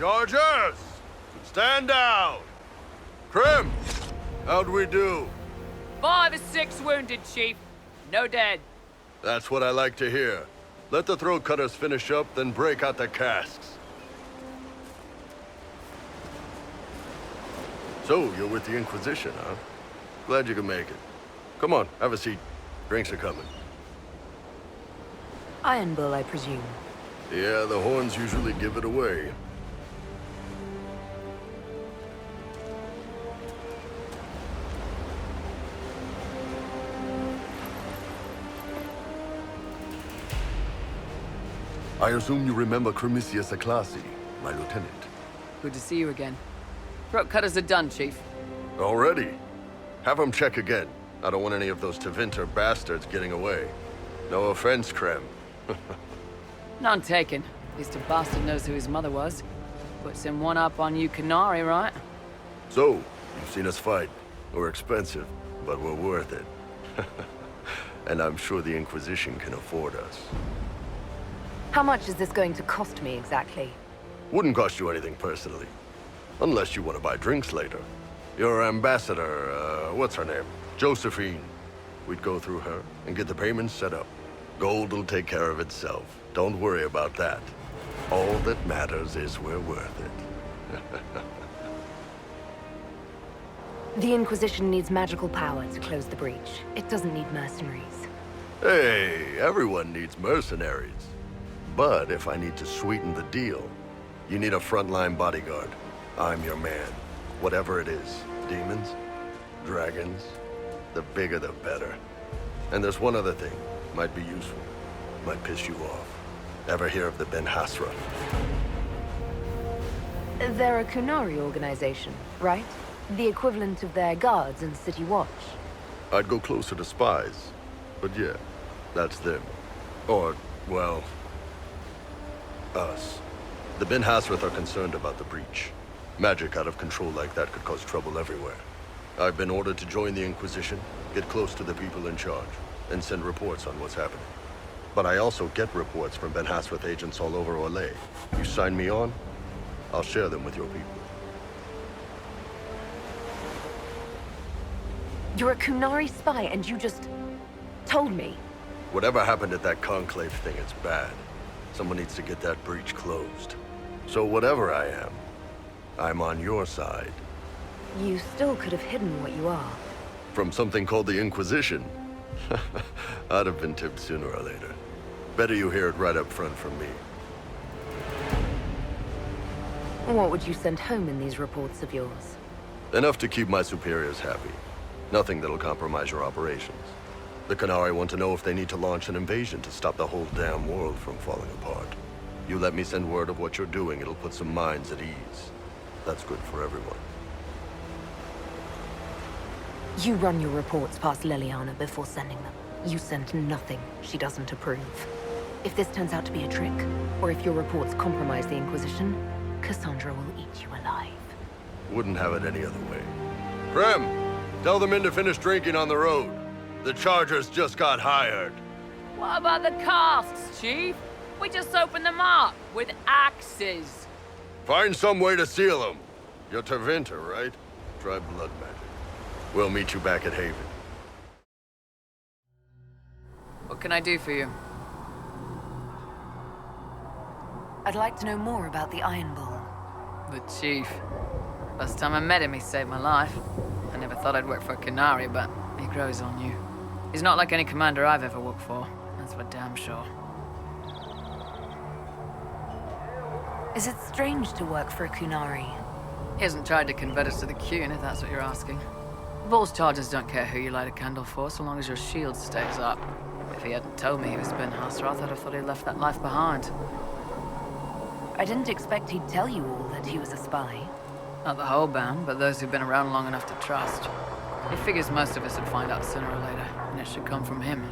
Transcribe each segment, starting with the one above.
Chargers! Stand down! Krim! How'd we do? 5 or 6 wounded, Chief. No dead. That's what I like to hear. Let the throat cutters finish up, then break out the casks. So, you're with the Inquisition, huh? Glad you could make it. Come on, have a seat. Drinks are coming. Iron Bull, I presume. Yeah, the horns usually give it away. I assume you remember Cremisius Aclassi, my lieutenant. Good to see you again. Throat cutters are done, Chief. Already? Have them check again. I don't want any of those Tevinter bastards getting away. No offense, Krem. None taken. At least a bastard knows who his mother was. Puts him one up on you Canary, right? So, you've seen us fight. We're expensive, but we're worth it. And I'm sure the Inquisition can afford us. How much is this going to cost me exactly? Wouldn't cost you anything personally. Unless you want to buy drinks later. Your ambassador, what's her name? Josephine. We'd go through her and get the payments set up. Gold will take care of itself. Don't worry about that. All that matters is we're worth it. The Inquisition needs magical power to close the breach. It doesn't need mercenaries. Hey, everyone needs mercenaries. But if I need to sweeten the deal, you need a frontline bodyguard. I'm your man. Whatever it is. Demons? Dragons? The bigger the better. And there's one other thing. Might be useful. Might piss you off. Ever hear of the Ben Hasra? They're a Kunari organization, right? The equivalent of their guards and city watch. I'd go closer to spies. But yeah, that's them. Or, well, us. The Ben Hasrath are concerned about the breach. Magic out of control like that could cause trouble everywhere. I've been ordered to join the Inquisition, get close to the people in charge, and send reports on what's happening. But I also get reports from Ben Hasrath agents all over Orlais. You sign me on, I'll share them with your people. You're a Kunari spy and you just told me. Whatever happened at that conclave thing, it's bad. Someone needs to get that breach closed. So whatever I am, I'm on your side. You still could have hidden what you are. From something called the Inquisition? I'd have been tipped sooner or later. Better you hear it right up front from me. What would you send home in these reports of yours? Enough to keep my superiors happy. Nothing that'll compromise your operations. The Canari want to know if they need to launch an invasion to stop the whole damn world from falling apart. You let me send word of what you're doing, it'll put some minds at ease. That's good for everyone. You run your reports past Liliana before sending them. You send nothing she doesn't approve. If this turns out to be a trick, or if your reports compromise the Inquisition, Cassandra will eat you alive. Wouldn't have it any other way. Krem, tell the men to finish drinking on the road. The Chargers just got hired. What about the casks, Chief? We just opened them up with axes. Find some way to seal them. You're Tevinter, right? Try blood magic. We'll meet you back at Haven. What can I do for you? I'd like to know more about the Iron Bull. The Chief. Last time I met him, he saved my life. I never thought I'd work for a Canary, but he grows on you. He's not like any commander I've ever worked for. That's for damn sure. Is it strange to work for a Kunari? He hasn't tried to convert us to the Qun, if that's what you're asking. Bull's Chargers don't care who you light a candle for, so long as your shield stays up. If he hadn't told me he was Ben Hasrath, I'd have thought he'd left that life behind. I didn't expect he'd tell you all that he was a spy. Not the whole band, but those who've been around long enough to trust. He figures most of us would find out sooner or later, and it should come from him.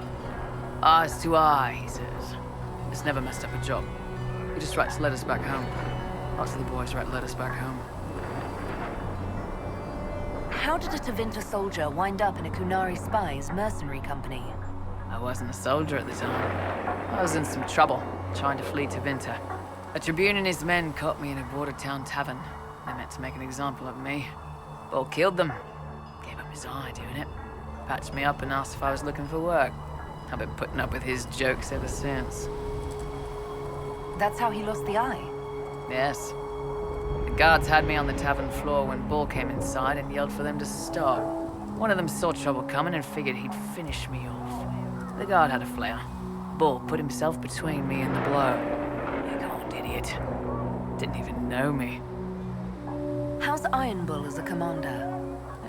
Eyes to eye, he says. It's never messed up a job. He just writes letters back home. Lots of the boys write letters back home. How did a Tevinter soldier wind up in a Kunari spy's mercenary company? I wasn't a soldier at the time. I was in some trouble, trying to flee Tevinter. A Tribune and his men caught me in a border town tavern. They meant to make an example of me. Bull killed them. Gave up his eye doing it. Patched me up and asked if I was looking for work. I've been putting up with his jokes ever since. That's how he lost the eye? Yes. The guards had me on the tavern floor when Bull came inside and yelled for them to stop. One of them saw trouble coming and figured he'd finish me off. The guard had a flare. Bull put himself between me and the blow. You old idiot. Didn't even know me. How's Iron Bull as a commander?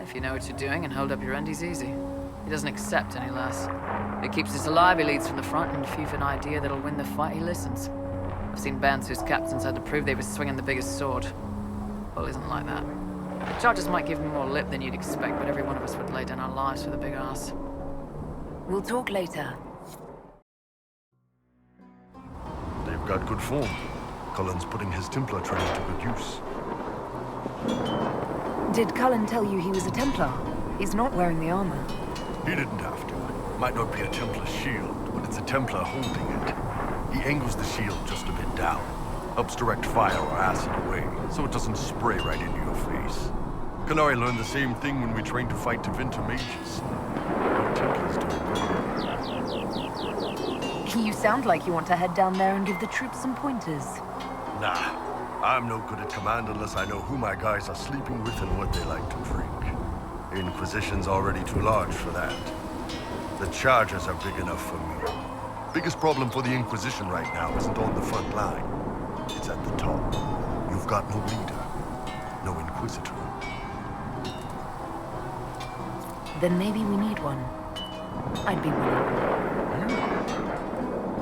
If you know what you're doing and hold up your end, he's easy. He doesn't accept any less. If he keeps us alive, he leads from the front, and if you've an idea that'll win the fight, he listens. I've seen bands whose captains had to prove they were swinging the biggest sword. Bull isn't like that. The charges might give him more lip than you'd expect, but every one of us would lay down our lives for the big ass. We'll talk later. They've got good form. Cullen's putting his Templar training to good use. Did Cullen tell you he was a Templar? He's not wearing the armor. He didn't have to. Might not be a Templar shield, but it's a Templar holding it. He angles the shield just a bit down. Helps direct fire or acid away, so it doesn't spray right into your face. Canary learned the same thing when we trained to fight Tevinter mages. Our Templars do it. You sound like you want to head down there and give the troops some pointers. Nah, I'm no good at command unless I know who my guys are sleeping with and what they like to drink. Inquisition's already too large for that. The charges are big enough for me. Biggest problem for the Inquisition right now isn't on the front line. It's at the top. You've got no leader, no Inquisitor. Then maybe we need one. I'd be willing.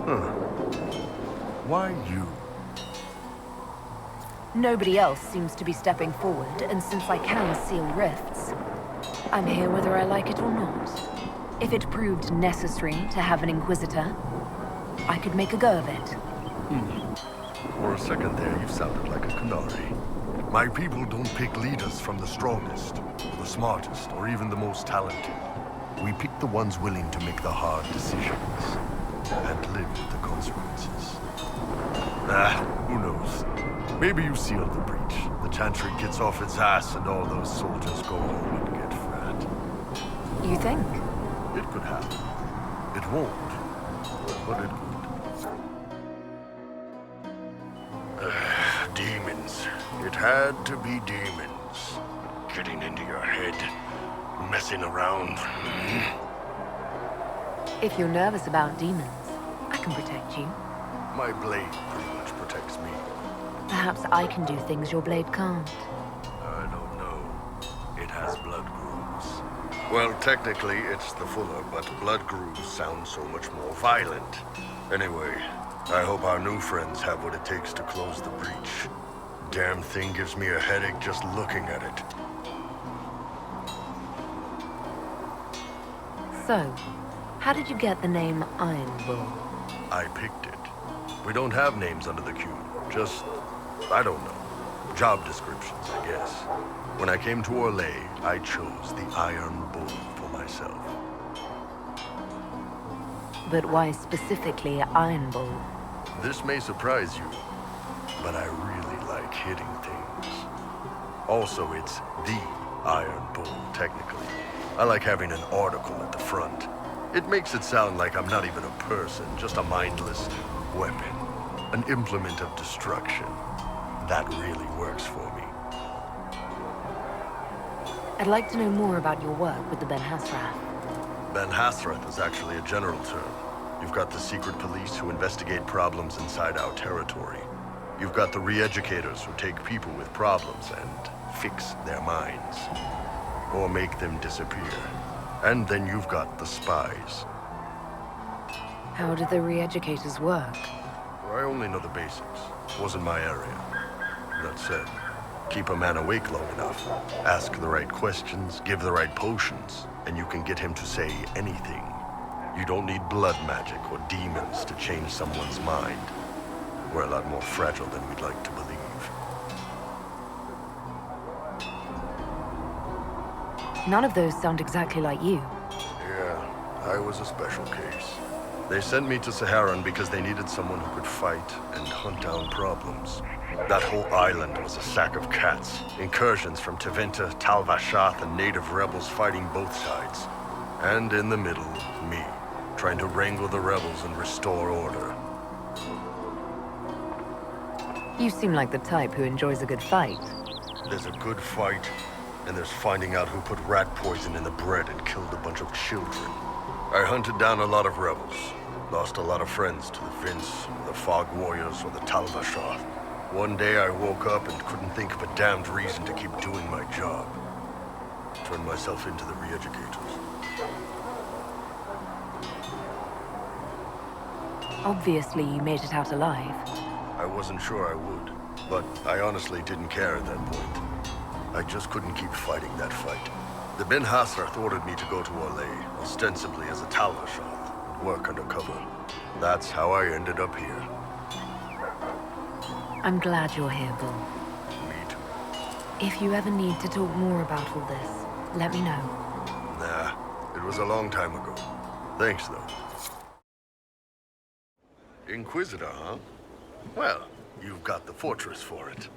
Huh. Why you? Nobody else seems to be stepping forward, and since I can seal rifts, I'm here whether I like it or not. If it proved necessary to have an Inquisitor, I could make a go of it. For a second there, you sounded like a canary. My people don't pick leaders from the strongest, or the smartest, or even the most talented. We pick the ones willing to make the hard decisions, and live with the consequences. Who knows? Maybe you sealed the breach. The Chantry gets off its ass and all those soldiers go home and get fat. You think? It could happen. It won't, but it could. Demons. It had to be demons. Getting into your head. Messing around. If you're nervous about demons, I can protect you. My blade pretty much protects me. Perhaps I can do things your blade can't. I don't know. It has blood grooves. Well, technically, it's the fuller, but blood grooves sound so much more violent. Anyway, I hope our new friends have what it takes to close the breach. Damn thing gives me a headache just looking at it. So, how did you get the name Iron Bull? I picked it. We don't have names under the queue. Just, I don't know. Job descriptions, I guess. When I came to Orlais, I chose the Iron Bull for myself. But why specifically Iron Bull? This may surprise you, but I really like hitting things. Also, it's the Iron Bull, technically. I like having an article at the front. It makes it sound like I'm not even a person, just a mindless weapon. An implement of destruction. That really works for me. I'd like to know more about your work with the Ben Hasrath. Ben Hasrath is actually a general term. You've got the secret police who investigate problems inside our territory. You've got the re-educators who take people with problems and fix their minds. Or make them disappear. And then you've got the spies. How do the re-educators work? I only know the basics. Wasn't my area. That said, keep a man awake long enough, ask the right questions, give the right potions, and you can get him to say anything. You don't need blood magic or demons to change someone's mind. We're a lot more fragile than we'd like to believe. None of those sound exactly like you. Yeah, I was a special case. They sent me to Saharan because they needed someone who could fight and hunt down problems. That whole island was a sack of cats. Incursions from Tevinter, Tal-Vashath, and native rebels fighting both sides. And in the middle, me, trying to wrangle the rebels and restore order. You seem like the type who enjoys a good fight. There's a good fight, and there's finding out who put rat poison in the bread and killed a bunch of children. I hunted down a lot of rebels. Lost a lot of friends to the Vince, the Fog Warriors, or the Tal-Vashath. One day I woke up and couldn't think of a damned reason to keep doing my job. Turned myself into the re-educators. Obviously, you made it out alive. I wasn't sure I would, but I honestly didn't care at that point. I just couldn't keep fighting that fight. The Ben Hasrath ordered me to go to Orlais, ostensibly as a Tal-Vashath, and work undercover. That's how I ended up here. I'm glad you're here, Bull. Me too. If you ever need to talk more about all this, let me know. Nah, it was a long time ago. Thanks, though. Inquisitor, huh? Well, you've got the fortress for it.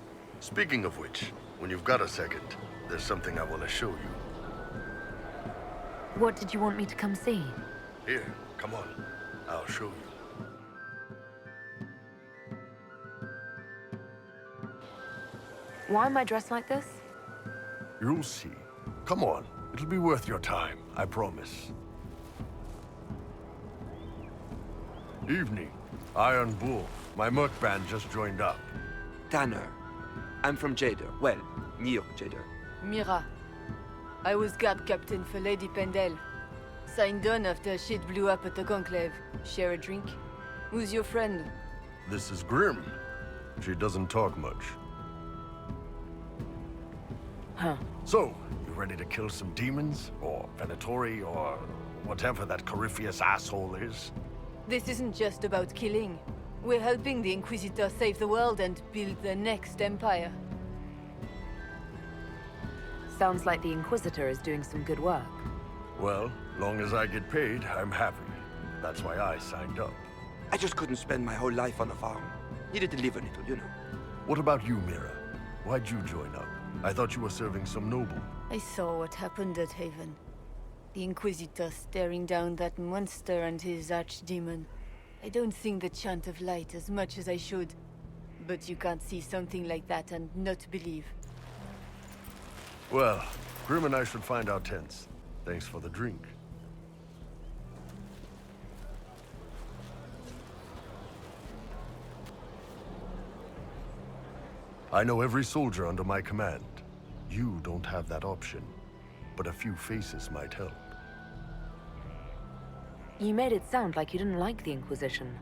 Speaking of which, when you've got a second, there's something I want to show you. What did you want me to come see? Here, come on. I'll show you. Why am I dressed like this? You'll see. Come on. It'll be worth your time, I promise. Evening. Iron Bull. My merc band just joined up. Tanner. I'm from Jader. Well, near Jader. Mira. I was guard captain for Lady Pendel. Signed on after shit blew up at the Conclave. Share a drink? Who's your friend? This is Grim. She doesn't talk much. Huh. So, you ready to kill some demons? Or Venatori? Or whatever that Corypheus asshole is? This isn't just about killing. We're helping the Inquisitor save the world and build the next empire. Sounds like the Inquisitor is doing some good work. Well, long as I get paid, I'm happy. That's why I signed up. I just couldn't spend my whole life on a farm. Needed to live a little, you know. What about you, Mira? Why'd you join up? I thought you were serving some noble. I saw what happened at Haven. The Inquisitor staring down that monster and his archdemon. I don't think the chant of light as much as I should. But you can't see something like that and not believe. Well, Grim and I should find our tents. Thanks for the drink. I know every soldier under my command. You don't have that option, but a few faces might help. You made it sound like you didn't like the Inquisition.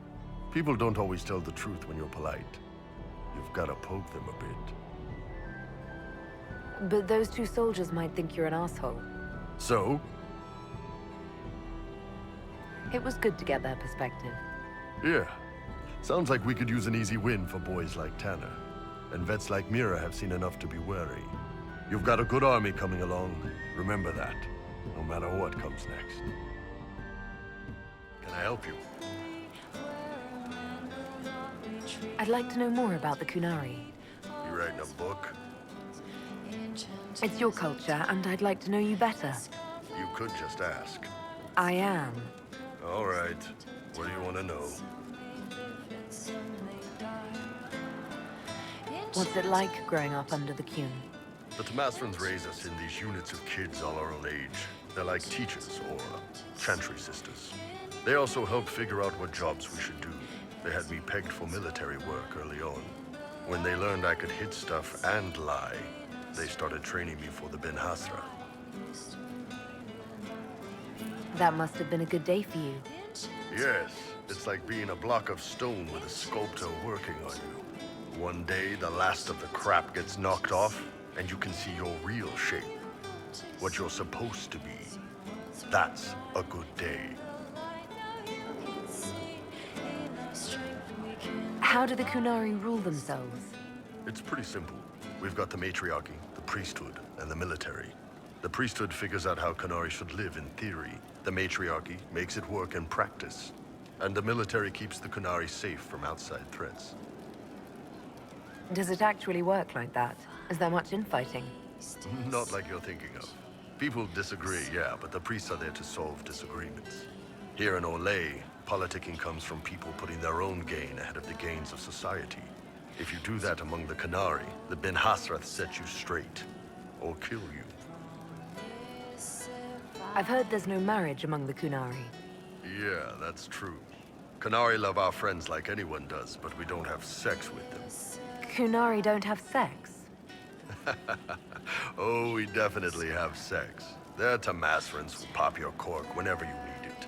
People don't always tell the truth when you're polite. You've got to poke them a bit. But those two soldiers might think you're an asshole. So? It was good to get their perspective. Yeah. Sounds like we could use an easy win for boys like Tanner. And vets like Mira have seen enough to be wary. You've got a good army coming along. Remember that, no matter what comes next. Can I help you? I'd like to know more about the Kunari. You writing a book? It's your culture, and I'd like to know you better. You could just ask. I am. All right. What do you want to know? What's it like growing up under the Kun? The Tamasrans raise us in these units of kids all our own age. They're like teachers or chantry sisters. They also help figure out what jobs we should do. They had me pegged for military work early on. When they learned I could hit stuff and lie, they started training me for the Ben Hasra. That must have been a good day for you. Yes, it's like being a block of stone with a sculptor working on you. One day, the last of the crap gets knocked off, and you can see your real shape. What you're supposed to be. That's a good day. How do the Kunari rule themselves? It's pretty simple. We've got the matriarchy, the priesthood, and the military. The priesthood figures out how Kunari should live in theory. The matriarchy makes it work in practice. And the military keeps the Kunari safe from outside threats. Does it actually work like that? Is there much infighting? Not like you're thinking of. People disagree, yeah, but the priests are there to solve disagreements. Here in Olay, politicking comes from people putting their own gain ahead of the gains of society. If you do that among the Kunari, the Ben Hasrath set you straight. Or kill you. I've heard there's no marriage among the Kunari. Yeah, that's true. Kunari love our friends like anyone does, but we don't have sex with them. Kunari don't have sex? Oh, we definitely have sex. They're Tamasrans who pop your cork whenever you need it.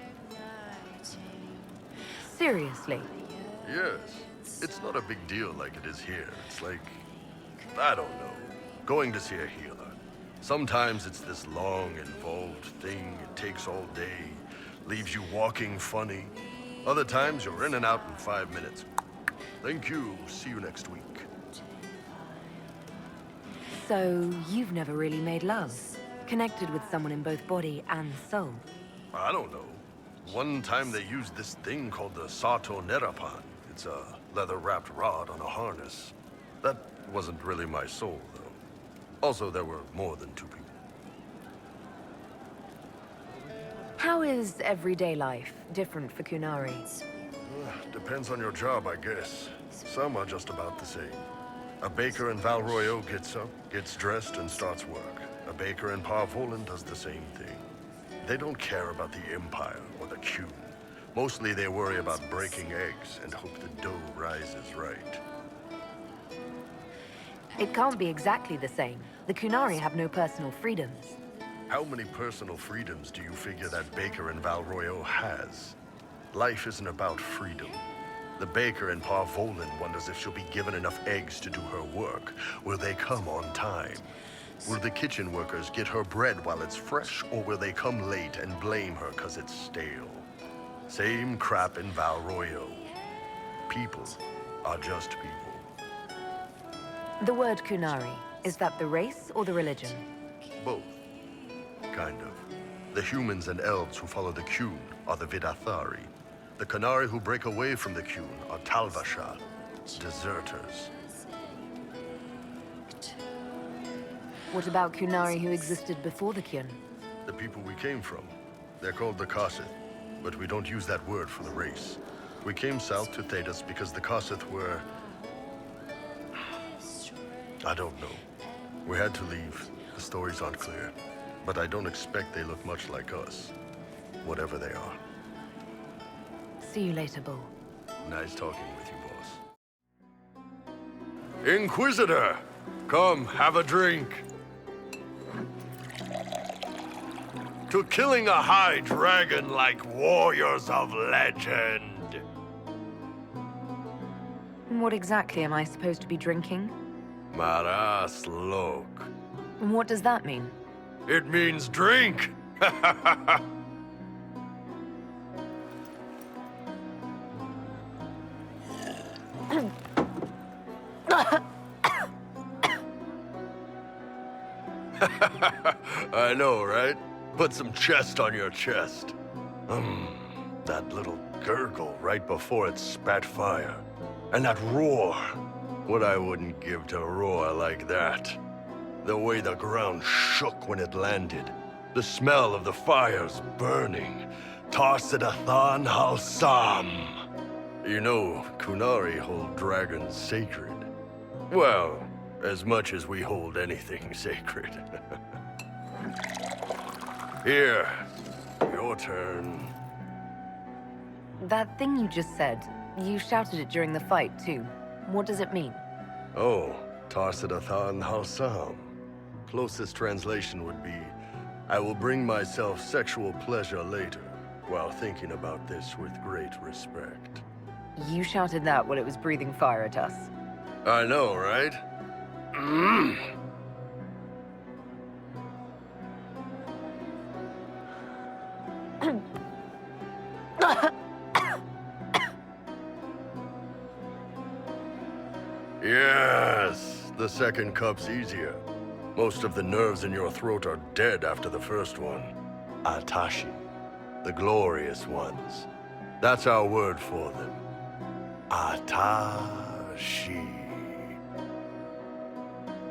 Seriously? Yes. It's not a big deal like it is here. It's like, I don't know, going to see a healer. Sometimes it's this long, involved thing. It takes all day, leaves you walking funny. Other times you're in and out in 5 minutes. Thank you. See you next week. So, you've never really made love? Connected with someone in both body and soul? I don't know. One time they used this thing called the Sato Nerapan. It's a leather-wrapped rod on a harness. That wasn't really my soul, though. Also, there were more than 2 people. How is everyday life different for Kunari? Depends on your job, I guess. Some are just about the same. A baker in Valroyo gets up, gets dressed, and starts work. A baker in Parvolan does the same thing. They don't care about the Empire or the queue. Mostly they worry about breaking eggs and hope the dough rises right. It can't be exactly the same. The Kunari have no personal freedoms. How many personal freedoms do you figure that baker in Valroyo has? Life isn't about freedom. The baker in Parvolan wonders if she'll be given enough eggs to do her work. Will they come on time? Will the kitchen workers get her bread while it's fresh, or will they come late and blame her because it's stale? Same crap in Valroyo. People are just people. The word Kunari, is that the race or the religion? Both. Kind of. The humans and elves who follow the Qun are the Vidathari. The Kunari who break away from the Qun are Talvasha, deserters. What about Kunari who existed before the Qun? The people we came from. They're called the Kossith, but we don't use that word for the race. We came south to Thedas because the Kossith were... I don't know. We had to leave. The stories aren't clear. But I don't expect they look much like us. Whatever they are. See you later, Bull. Nice talking with you, boss. Inquisitor! Come, have a drink. To killing a high dragon like warriors of legend. What exactly am I supposed to be drinking? Maras lok. What does that mean? It means drink! I know, right? Put some chest on your chest. That little gurgle right before it spat fire. And that roar. What I wouldn't give to roar like that. The way the ground shook when it landed. The smell of the fires burning. Tarsidathan Halsam. You know, Kunari hold dragons sacred. Well, as much as we hold anything sacred. Here, your turn. That thing you just said, you shouted it during the fight, too. What does it mean? Oh, Tarsidathan Halsam. Closest translation would be, I will bring myself sexual pleasure later, while thinking about this with great respect. You shouted that while it was breathing fire at us. I know, right? Yes, the second cup's easier. Most of the nerves in your throat are dead after the first one. Atashi, the glorious ones. That's our word for them. Atashi.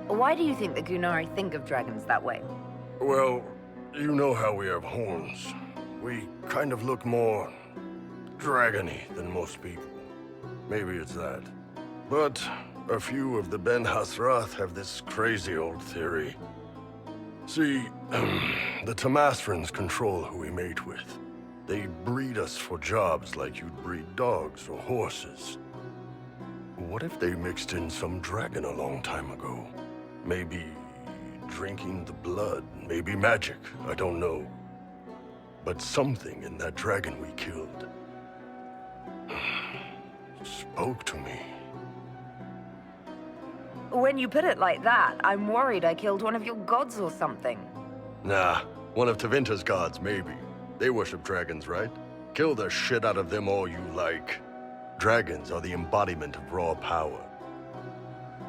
Why do you think the Gunari think of dragons that way? Well, you know how we have horns. We kind of look more dragony than most people. Maybe it's that. But a few of the Ben Hasrath have this crazy old theory. See, the Tamasrans control who we mate with. They breed us for jobs like you'd breed dogs or horses. What if they mixed in some dragon a long time ago? Maybe drinking the blood, maybe magic, I don't know. But something in that dragon we killed spoke to me. When you put it like that, I'm worried I killed one of your gods or something. Nah, one of Tevinter's gods, maybe. They worship dragons, right? Kill the shit out of them all you like. Dragons are the embodiment of raw power.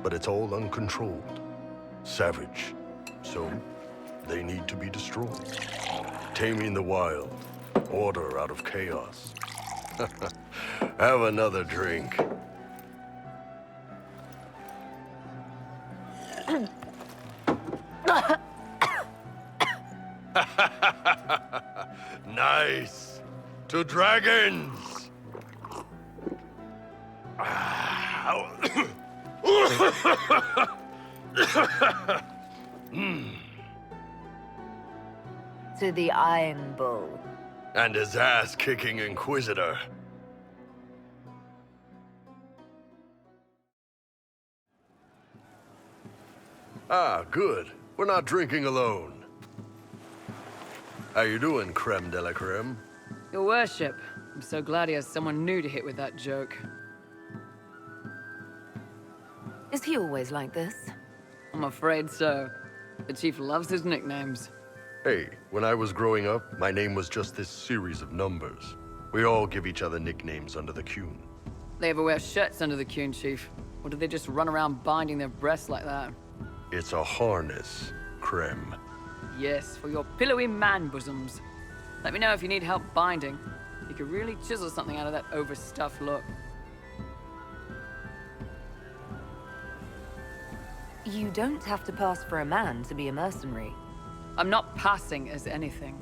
But it's all uncontrolled. Savage. So, they need to be destroyed. Taming the wild. Order out of chaos. Have another drink. Nice. To dragons. To the Iron Bull. And his ass-kicking Inquisitor. Ah, good. We're not drinking alone. How you doing, creme de la creme? Your worship, I'm so glad he has someone new to hit with that joke. Is he always like this? I'm afraid so. The chief loves his nicknames. Hey, when I was growing up, my name was just this series of numbers. We all give each other nicknames under the Qun. They ever wear shirts under the Qun, chief? Or do they just run around binding their breasts like that? It's a harness, creme. Yes, for your pillowy man bosoms. Let me know if you need help binding. You could really chisel something out of that overstuffed look. You don't have to pass for a man to be a mercenary. I'm not passing as anything.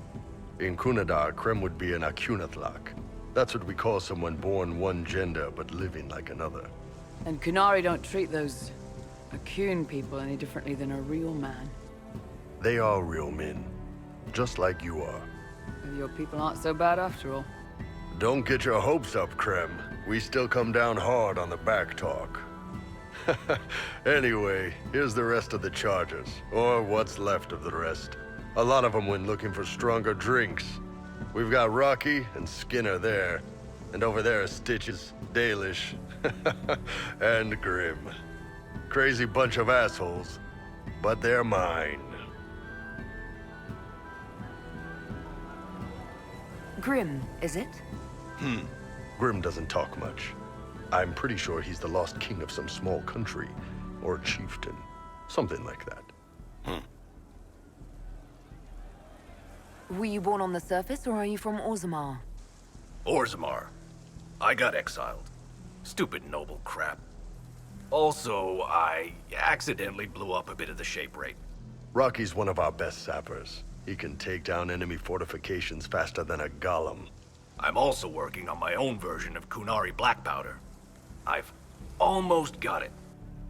In Kunadar, creme would be an Akunatlak. That's what we call someone born one gender but living like another. And Kunari don't treat those Akun people any differently than a real man. They are real men, just like you are. Maybe your people aren't so bad after all. Don't get your hopes up, creme. We still come down hard on the back talk. Anyway, here's the rest of the charges, or what's left of the rest. A lot of them went looking for stronger drinks. We've got Rocky and Skinner there, and over there are Stitches, Dalish, and Grim. Crazy bunch of assholes, but they're mine. Grim, is it? Grim doesn't talk much. I'm pretty sure he's the lost king of some small country, or chieftain, something like that. Were you born on the surface, or are you from Orzammar? Orzammar. I got exiled. Stupid noble crap. Also, I accidentally blew up a bit of the shape rate. Rocky's one of our best sappers. He can take down enemy fortifications faster than a golem. I'm also working on my own version of Kunari black powder. I've almost got it.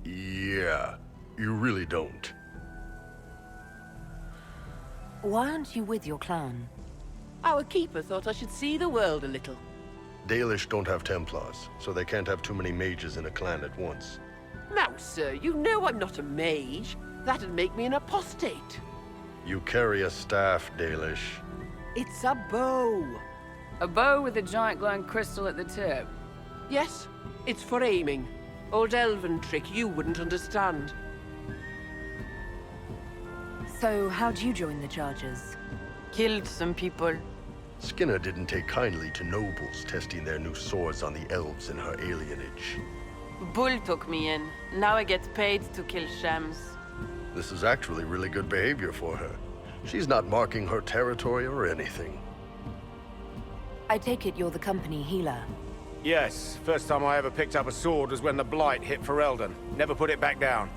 Yeah, you really don't. Why aren't you with your clan? Our keeper thought I should see the world a little. Dalish don't have Templars, so they can't have too many mages in a clan at once. Now, sir, you know I'm not a mage. That'd make me an apostate. You carry a staff, Dalish. It's a bow. A bow with a giant glowing crystal at the tip. Yes, it's for aiming. Old elven trick you wouldn't understand. So, how'd you join the charges? Killed some people. Skinner didn't take kindly to nobles testing their new swords on the elves in her alienage. Bull took me in. Now I get paid to kill shams. This is actually really good behavior for her. She's not marking her territory or anything. I take it you're the company healer. Yes, first time I ever picked up a sword was when the Blight hit Ferelden. Never put it back down.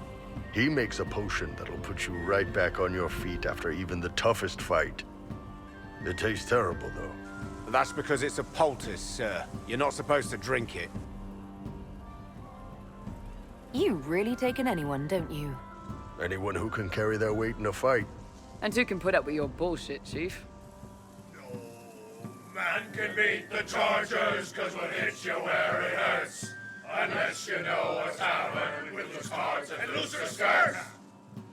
He makes a potion that'll put you right back on your feet after even the toughest fight. It tastes terrible, though. That's because it's a poultice, sir. You're not supposed to drink it. You really take in anyone, don't you? Anyone who can carry their weight in a fight. And who can put up with your bullshit, Chief? No man can beat the Chargers, cause what hits you where it hurts. Unless you know what's happened with loose cards and looser skirts.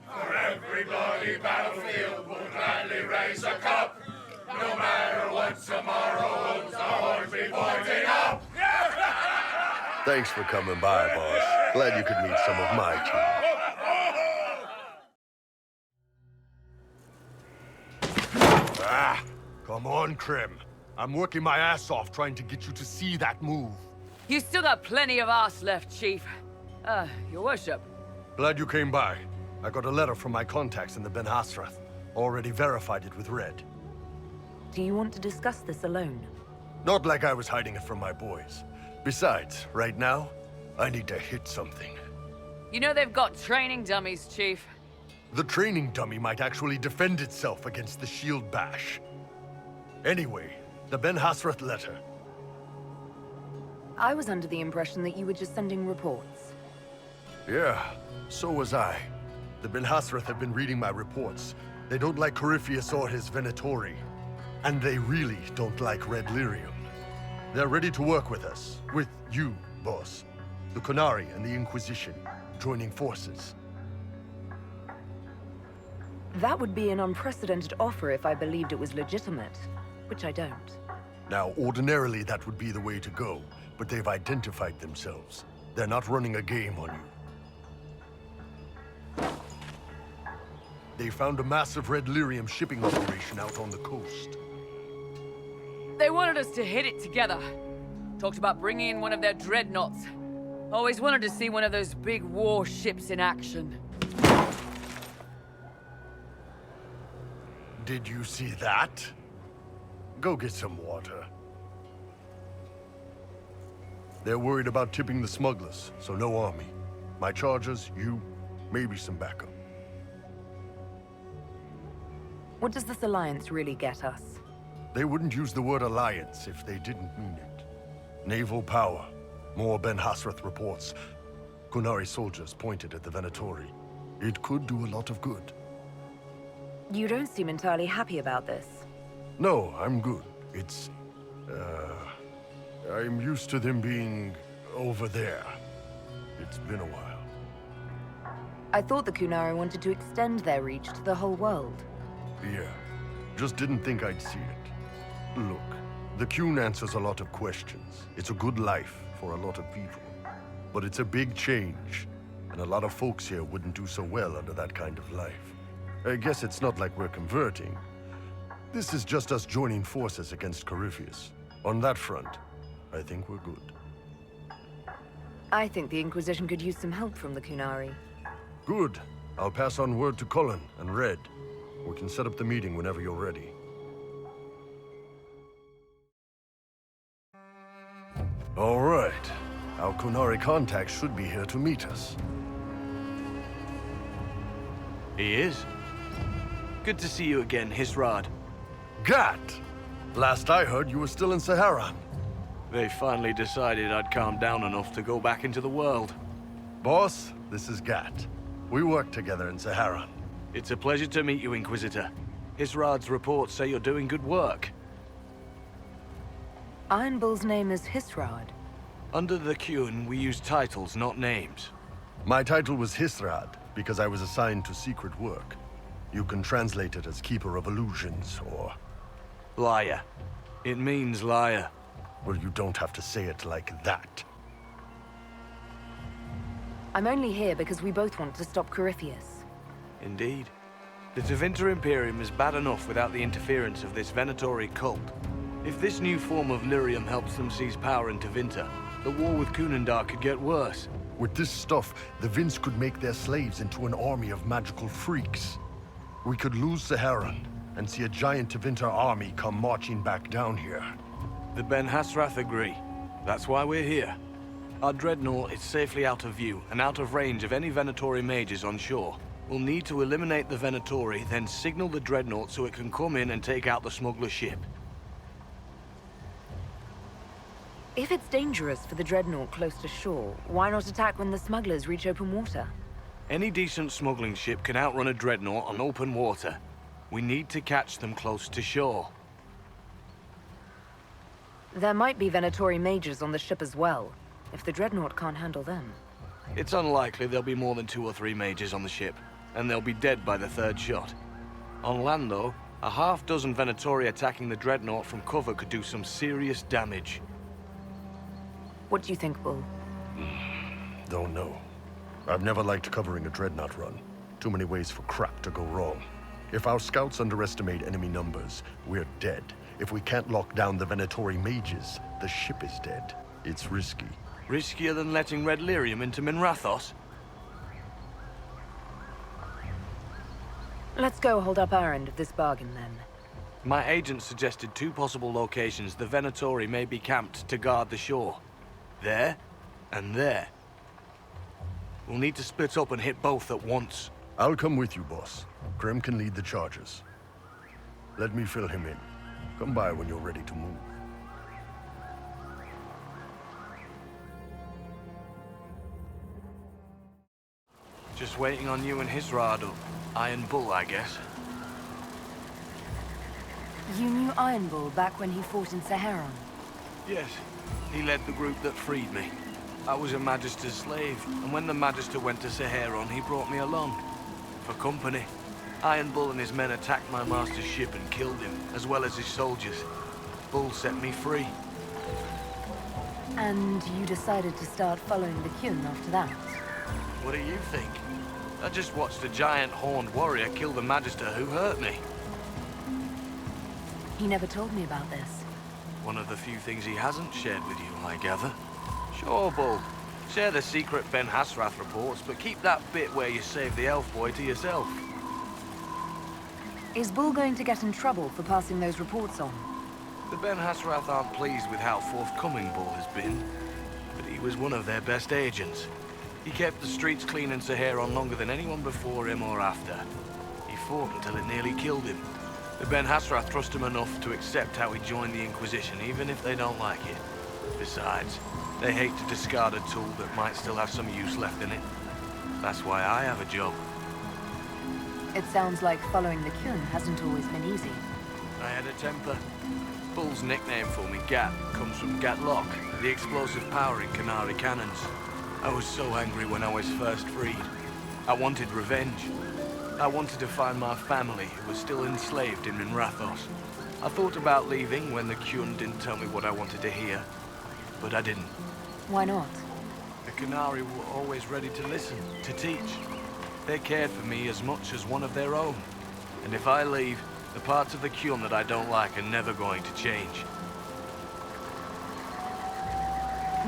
For every bloody battlefield will gladly raise a cup. No matter what tomorrow holds, the horns be pointing up. Thanks for coming by, boss. Glad you could meet some of my team. Come on, Krim. I'm working my ass off trying to get you to see that move. You still got plenty of arse left, Chief. Your worship. Glad you came by. I got a letter from my contacts in the Ben Hasrath. Already verified it with Red. Do you want to discuss this alone? Not like I was hiding it from my boys. Besides, right now, I need to hit something. You know they've got training dummies, Chief. The training dummy might actually defend itself against the shield bash. Anyway, the Ben Hasrath letter. I was under the impression that you were just sending reports. Yeah, so was I. The Ben Hasrath have been reading my reports. They don't like Corypheus or his Venatori. And they really don't like Red Lyrium. They're ready to work with us. With you, boss. The Qunari and the Inquisition, joining forces. That would be an unprecedented offer if I believed it was legitimate, which I don't. Now, ordinarily that would be the way to go, but they've identified themselves. They're not running a game on you. They found a massive Red Lyrium shipping operation out on the coast. They wanted us to hit it together. Talked about bringing in one of their dreadnoughts. Always wanted to see one of those big war ships in action. Did you see that? Go get some water. They're worried about tipping the smugglers, so no army. My chargers, you, maybe some backup. What does this alliance really get us? They wouldn't use the word alliance if they didn't mean it. Naval power. More Ben Hasrath reports. Qunari soldiers pointed at the Venatori. It could do a lot of good. You don't seem entirely happy about this. No, I'm good. It's... I'm used to them being over there. It's been a while. I thought the Qunari wanted to extend their reach to the whole world. Yeah, just didn't think I'd see it. Look, the Qun answers a lot of questions. It's a good life for a lot of people. But it's a big change, and a lot of folks here wouldn't do so well under that kind of life. I guess it's not like we're converting. This is just us joining forces against Corypheus. On that front, I think we're good. I think the Inquisition could use some help from the Qunari. Good. I'll pass on word to Cullen and Red. We can set up the meeting whenever you're ready. All right. Our Qunari contact should be here to meet us. He is. Good to see you again, Hisrad. Gat! Last I heard, you were still in Saharan. They finally decided I'd calmed down enough to go back into the world. Boss, this is Gat. We work together in Saharan. It's a pleasure to meet you, Inquisitor. Hisrad's reports say you're doing good work. Iron Bull's name is Hisrad. Under the Qun, we use titles, not names. My title was Hisrad, because I was assigned to secret work. You can translate it as Keeper of Illusions, or... Liar. It means liar. Well, you don't have to say it like that. I'm only here because we both want to stop Corypheus. Indeed. The Tevinter Imperium is bad enough without the interference of this Venatori cult. If this new form of lyrium helps them seize power in Tevinter, the war with Kunandar could get worse. With this stuff, the Vince could make their slaves into an army of magical freaks. We could lose Saharan and see a giant Tevinter army come marching back down here. The Ben Hasrath agree. That's why we're here. Our dreadnought is safely out of view and out of range of any Venatori mages on shore. We'll need to eliminate the Venatori, then signal the dreadnought so it can come in and take out the smuggler ship. If it's dangerous for the dreadnought close to shore, why not attack when the smugglers reach open water? Any decent smuggling ship can outrun a dreadnought on open water. We need to catch them close to shore. There might be Venatori mages on the ship as well, if the dreadnought can't handle them. It's unlikely there'll be more than 2 or 3 mages on the ship, and they'll be dead by the 3rd shot. On land, though, a half-dozen Venatori attacking the dreadnought from cover could do some serious damage. What do you think, Bull? Don't know. I've never liked covering a dreadnought run. Too many ways for crap to go wrong. If our scouts underestimate enemy numbers, we're dead. If we can't lock down the Venatori mages, the ship is dead. It's risky. Riskier than letting Red Lyrium into Minrathos? Let's go hold up our end of this bargain, then. My agent suggested 2 possible locations the Venatori may be camped to guard the shore. There, and there. We'll need to split up and hit both at once. I'll come with you, boss. Grim can lead the charges. Let me fill him in. Come by when you're ready to move. Just waiting on you and his Rado. Iron Bull, I guess. You knew Iron Bull back when he fought in Saharan? Yes. He led the group that freed me. I was a Magister's slave, and when the Magister went to Saharan, he brought me along. For company. Iron Bull and his men attacked my master's ship and killed him, as well as his soldiers. Bull set me free. And you decided to start following the Kyun after that? What do you think? I just watched a giant horned warrior kill the Magister who hurt me. He never told me about this. One of the few things he hasn't shared with you, I gather. Sure, Bull. Share the secret Ben Hasrath reports, but keep that bit where you save the elf boy to yourself. Is Bull going to get in trouble for passing those reports on? The Ben Hasrath aren't pleased with how forthcoming Bull has been, but he was one of their best agents. He kept the streets clean in Saharan longer than anyone before him or after. He fought until it nearly killed him. The Ben Hasrath trust him enough to accept how he joined the Inquisition, even if they don't like it. Besides, they hate to discard a tool that might still have some use left in it. That's why I have a job. It sounds like following the Kyun hasn't always been easy. I had a temper. Bull's nickname for me, Gat, comes from Gatlock, the explosive power in Canary cannons. I was so angry when I was first freed. I wanted revenge. I wanted to find my family, who was still enslaved in Minrathos. I thought about leaving when the Kyun didn't tell me what I wanted to hear, but I didn't. Why not? The Canary were always ready to listen, to teach. They cared for me as much as one of their own. And if I leave, the parts of the Kyun that I don't like are never going to change.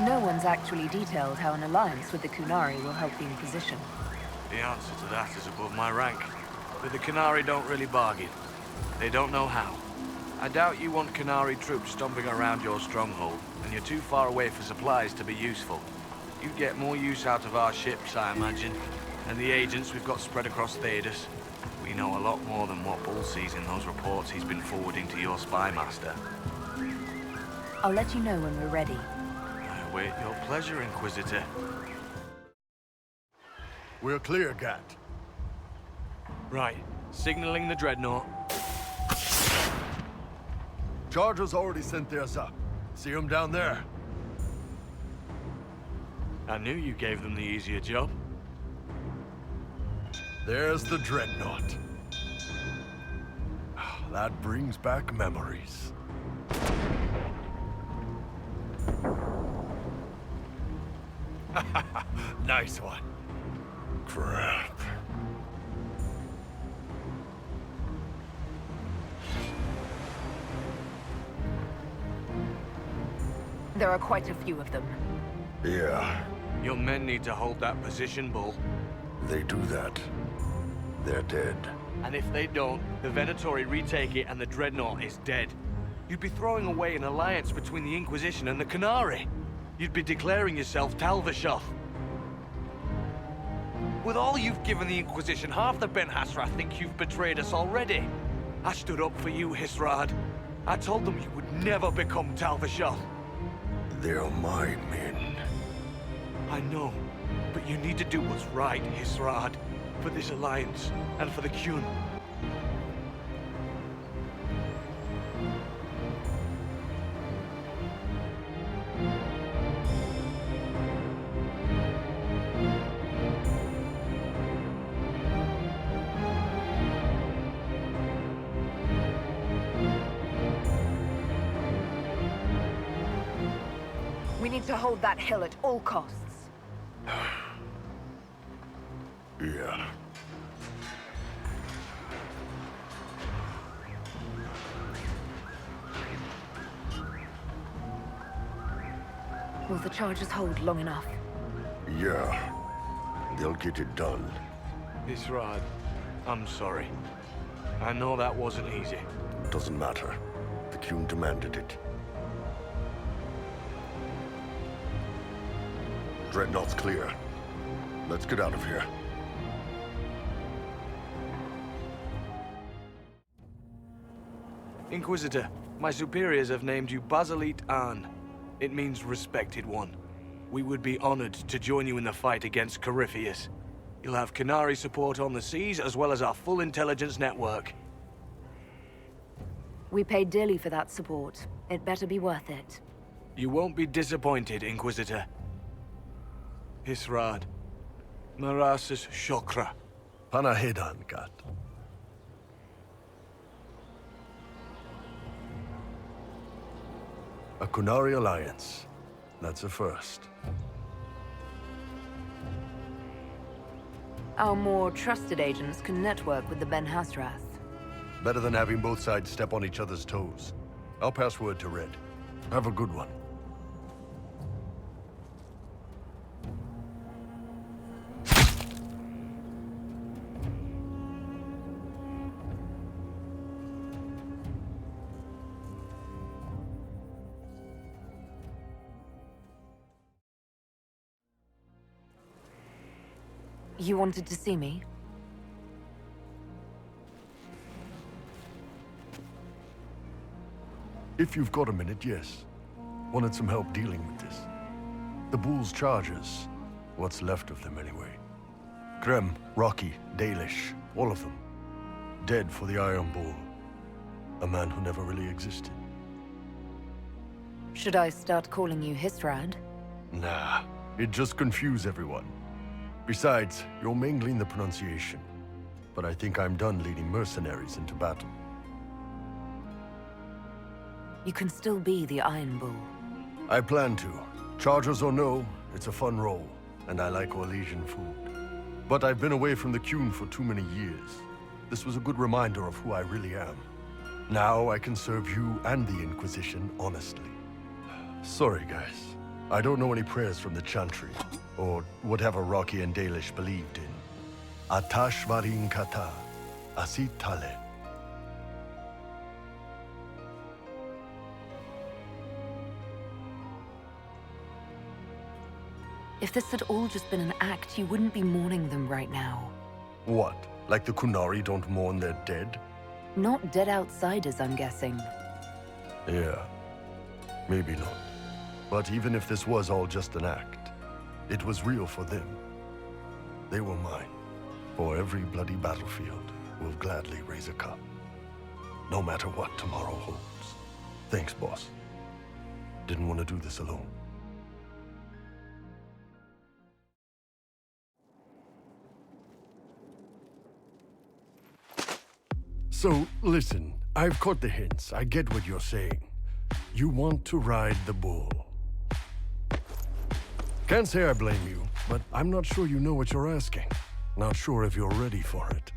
No one's actually detailed how an alliance with the Kunari will help the Inquisition. The answer to that is above my rank. But the Canary don't really bargain. They don't know how. I doubt you want Canary troops stomping around your stronghold, and you're too far away for supplies to be useful. You'd get more use out of our ships, I imagine, and the agents we've got spread across Thedas. We know a lot more than what Bull sees in those reports he's been forwarding to your spy master. I'll let you know when we're ready. I await your pleasure, Inquisitor. We're clear, Gat. Right. Signaling the dreadnought. Chargers already sent theirs up. See them down there? I knew you gave them the easier job. There's the dreadnought. That brings back memories. Nice one. Crap. There are quite a few of them. Yeah. Your men need to hold that position, Bull. They do that. They're dead. And if they don't, the Venatori retake it and the dreadnought is dead. You'd be throwing away an alliance between the Inquisition and the Canary. You'd be declaring yourself Talvashoth. With all you've given the Inquisition, half the Ben Hasra think you've betrayed us already. I stood up for you, Hisrad. I told them you would never become Talvashoth. They're my men. I know, but you need to do what's right, Hisrad. For this alliance, and for the Qun. We need to hold that hill at all costs. Yeah. Will the charges hold long enough? Yeah. They'll get it done. Hisrad, I'm sorry. I know that wasn't easy. Doesn't matter. The Qun demanded it. Dreadnought's clear. Let's get out of here. Inquisitor, my superiors have named you Basilit An. It means respected one. We would be honored to join you in the fight against Corypheus. You'll have Canary support on the seas, as well as our full intelligence network. We paid dearly for that support. It better be worth it. You won't be disappointed, Inquisitor. Hisrad. Marasis Shokra. Panahedan, Gat. A Kunari alliance. That's a first. Our more trusted agents can network with the Ben Hasrath. Better than having both sides step on each other's toes. I'll pass word to Red. Have a good one. You wanted to see me? If you've got a minute, yes. Wanted some help dealing with this. The Bull's charges. What's left of them, anyway. Krem, Rocky, Dalish, all of them. Dead for the Iron Bull. A man who never really existed. Should I start calling you Hisrad? Nah, it'd just confuse everyone. Besides, you're mangling the pronunciation. But I think I'm done leading mercenaries into battle. You can still be the Iron Bull. I plan to. Chargers or no, it's a fun role, and I like Orlesian food. But I've been away from the Qun for too many years. This was a good reminder of who I really am. Now I can serve you and the Inquisition honestly. Sorry, guys. I don't know any prayers from the Chantry, or whatever Rocky and Dalish believed in. Atash varin kata, asit tale. If this had all just been an act, you wouldn't be mourning them right now. What? Like the Kunari don't mourn their dead? Not dead outsiders, I'm guessing. Yeah. Maybe not. But even if this was all just an act, it was real for them. They were mine. For every bloody battlefield, we'll gladly raise a cup. No matter what tomorrow holds. Thanks, boss. Didn't want to do this alone. So, listen, I've caught the hints. I get what you're saying. You want to ride the bull. Can't say I blame you, but I'm not sure you know what you're asking. Not sure if you're ready for it.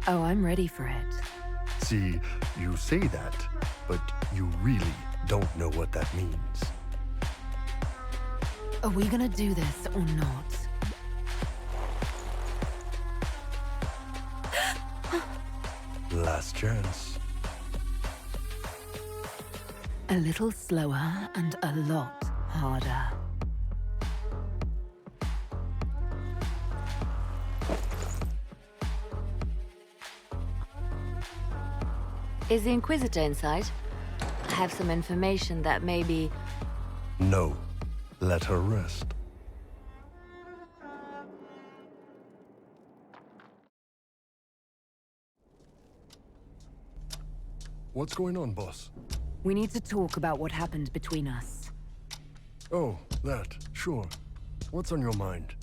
Oh, I'm ready for it. See, you say that, but you really don't know what that means. Are we gonna do this or not? chance. A little slower and a lot harder. Is the Inquisitor inside? I have some information that maybe... No. Let her rest. What's going on, boss? We need to talk about what happened between us. Oh, that. Sure. What's on your mind?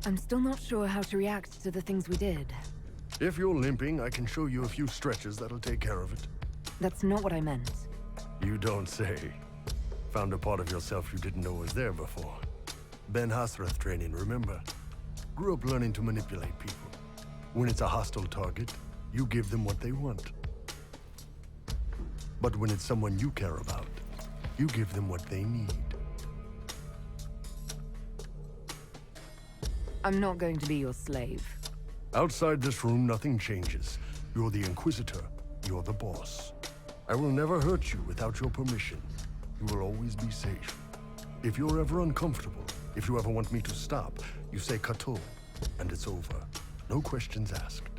I'm still not sure how to react to the things we did. If you're limping, I can show you a few stretches that'll take care of it. That's not what I meant. You don't say. Found a part of yourself you didn't know was there before. Ben Hasrath training, remember? Grew up learning to manipulate people. When it's a hostile target, you give them what they want. But when it's someone you care about, you give them what they need. I'm not going to be your slave. Outside this room, nothing changes. You're the Inquisitor. You're the boss. I will never hurt you without your permission. You will always be safe. If you're ever uncomfortable, if you ever want me to stop, you say Kato, and it's over. No questions asked.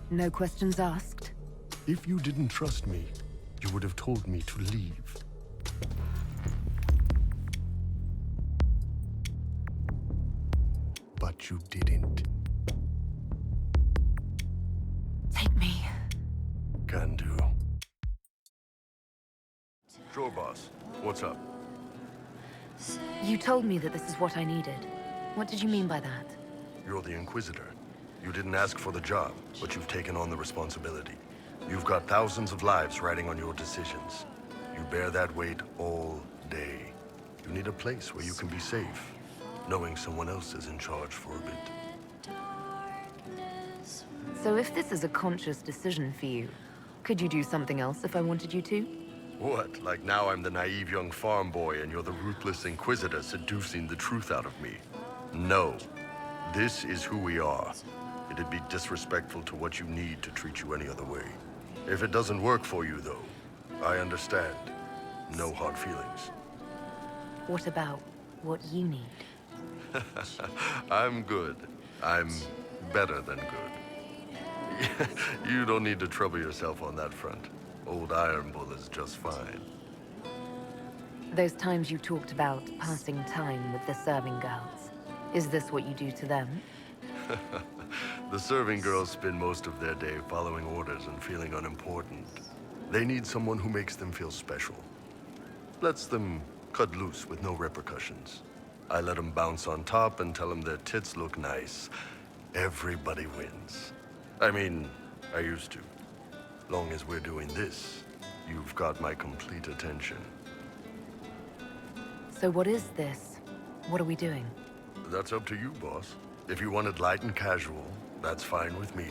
No questions asked? If you didn't trust me, you would have told me to leave. But you didn't. Take me. Can do. Sure, boss. What's up? You told me that this is what I needed. What did you mean by that? You're the Inquisitor. You didn't ask for the job, but you've taken on the responsibility. You've got thousands of lives riding on your decisions. You bear that weight all day. You need a place where you can be safe, knowing someone else is in charge for a bit. So if this is a conscious decision for you, could you do something else if I wanted you to? What? Like now I'm the naive young farm boy and you're the ruthless Inquisitor seducing the truth out of me? No. This is who we are. It'd be disrespectful to what you need to treat you any other way. If it doesn't work for you, though, I understand. No hard feelings. What about what you need? I'm good. I'm better than good. You don't need to trouble yourself on that front. Old Iron Bull is just fine. Those times you talked about passing time with the serving girls. Is this what you do to them? The serving girls spend most of their day following orders and feeling unimportant. They need someone who makes them feel special. Lets them cut loose with no repercussions. I let them bounce on top and tell them their tits look nice. Everybody wins. I mean, I used to. Long as we're doing this, you've got my complete attention. So what is this? What are we doing? That's up to you, boss. If you want it light and casual, that's fine with me.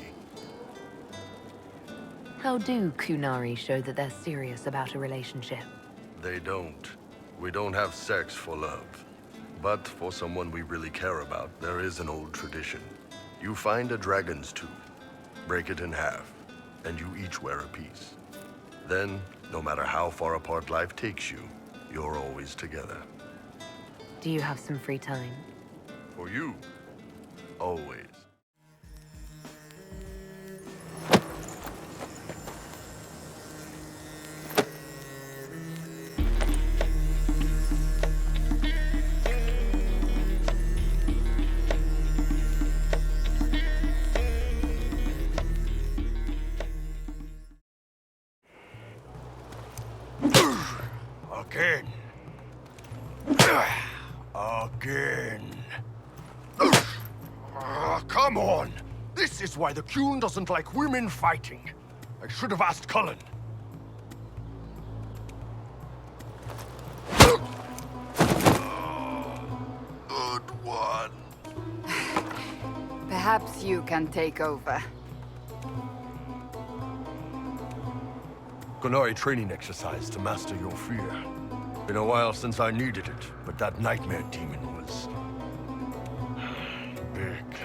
How do Kunari show that they're serious about a relationship? They don't. We don't have sex for love. But for someone we really care about, there is an old tradition. You find a dragon's tooth, break it in half, and you each wear a piece. Then, no matter how far apart life takes you, you're always together. Do you have some free time? For you, always. Again. Again. Come on! This is why the Qun doesn't like women fighting. I should have asked Cullen. Good one. Perhaps you can take over. Kunari training exercise to master your fear. Been a while since I needed it, but that nightmare demon was big.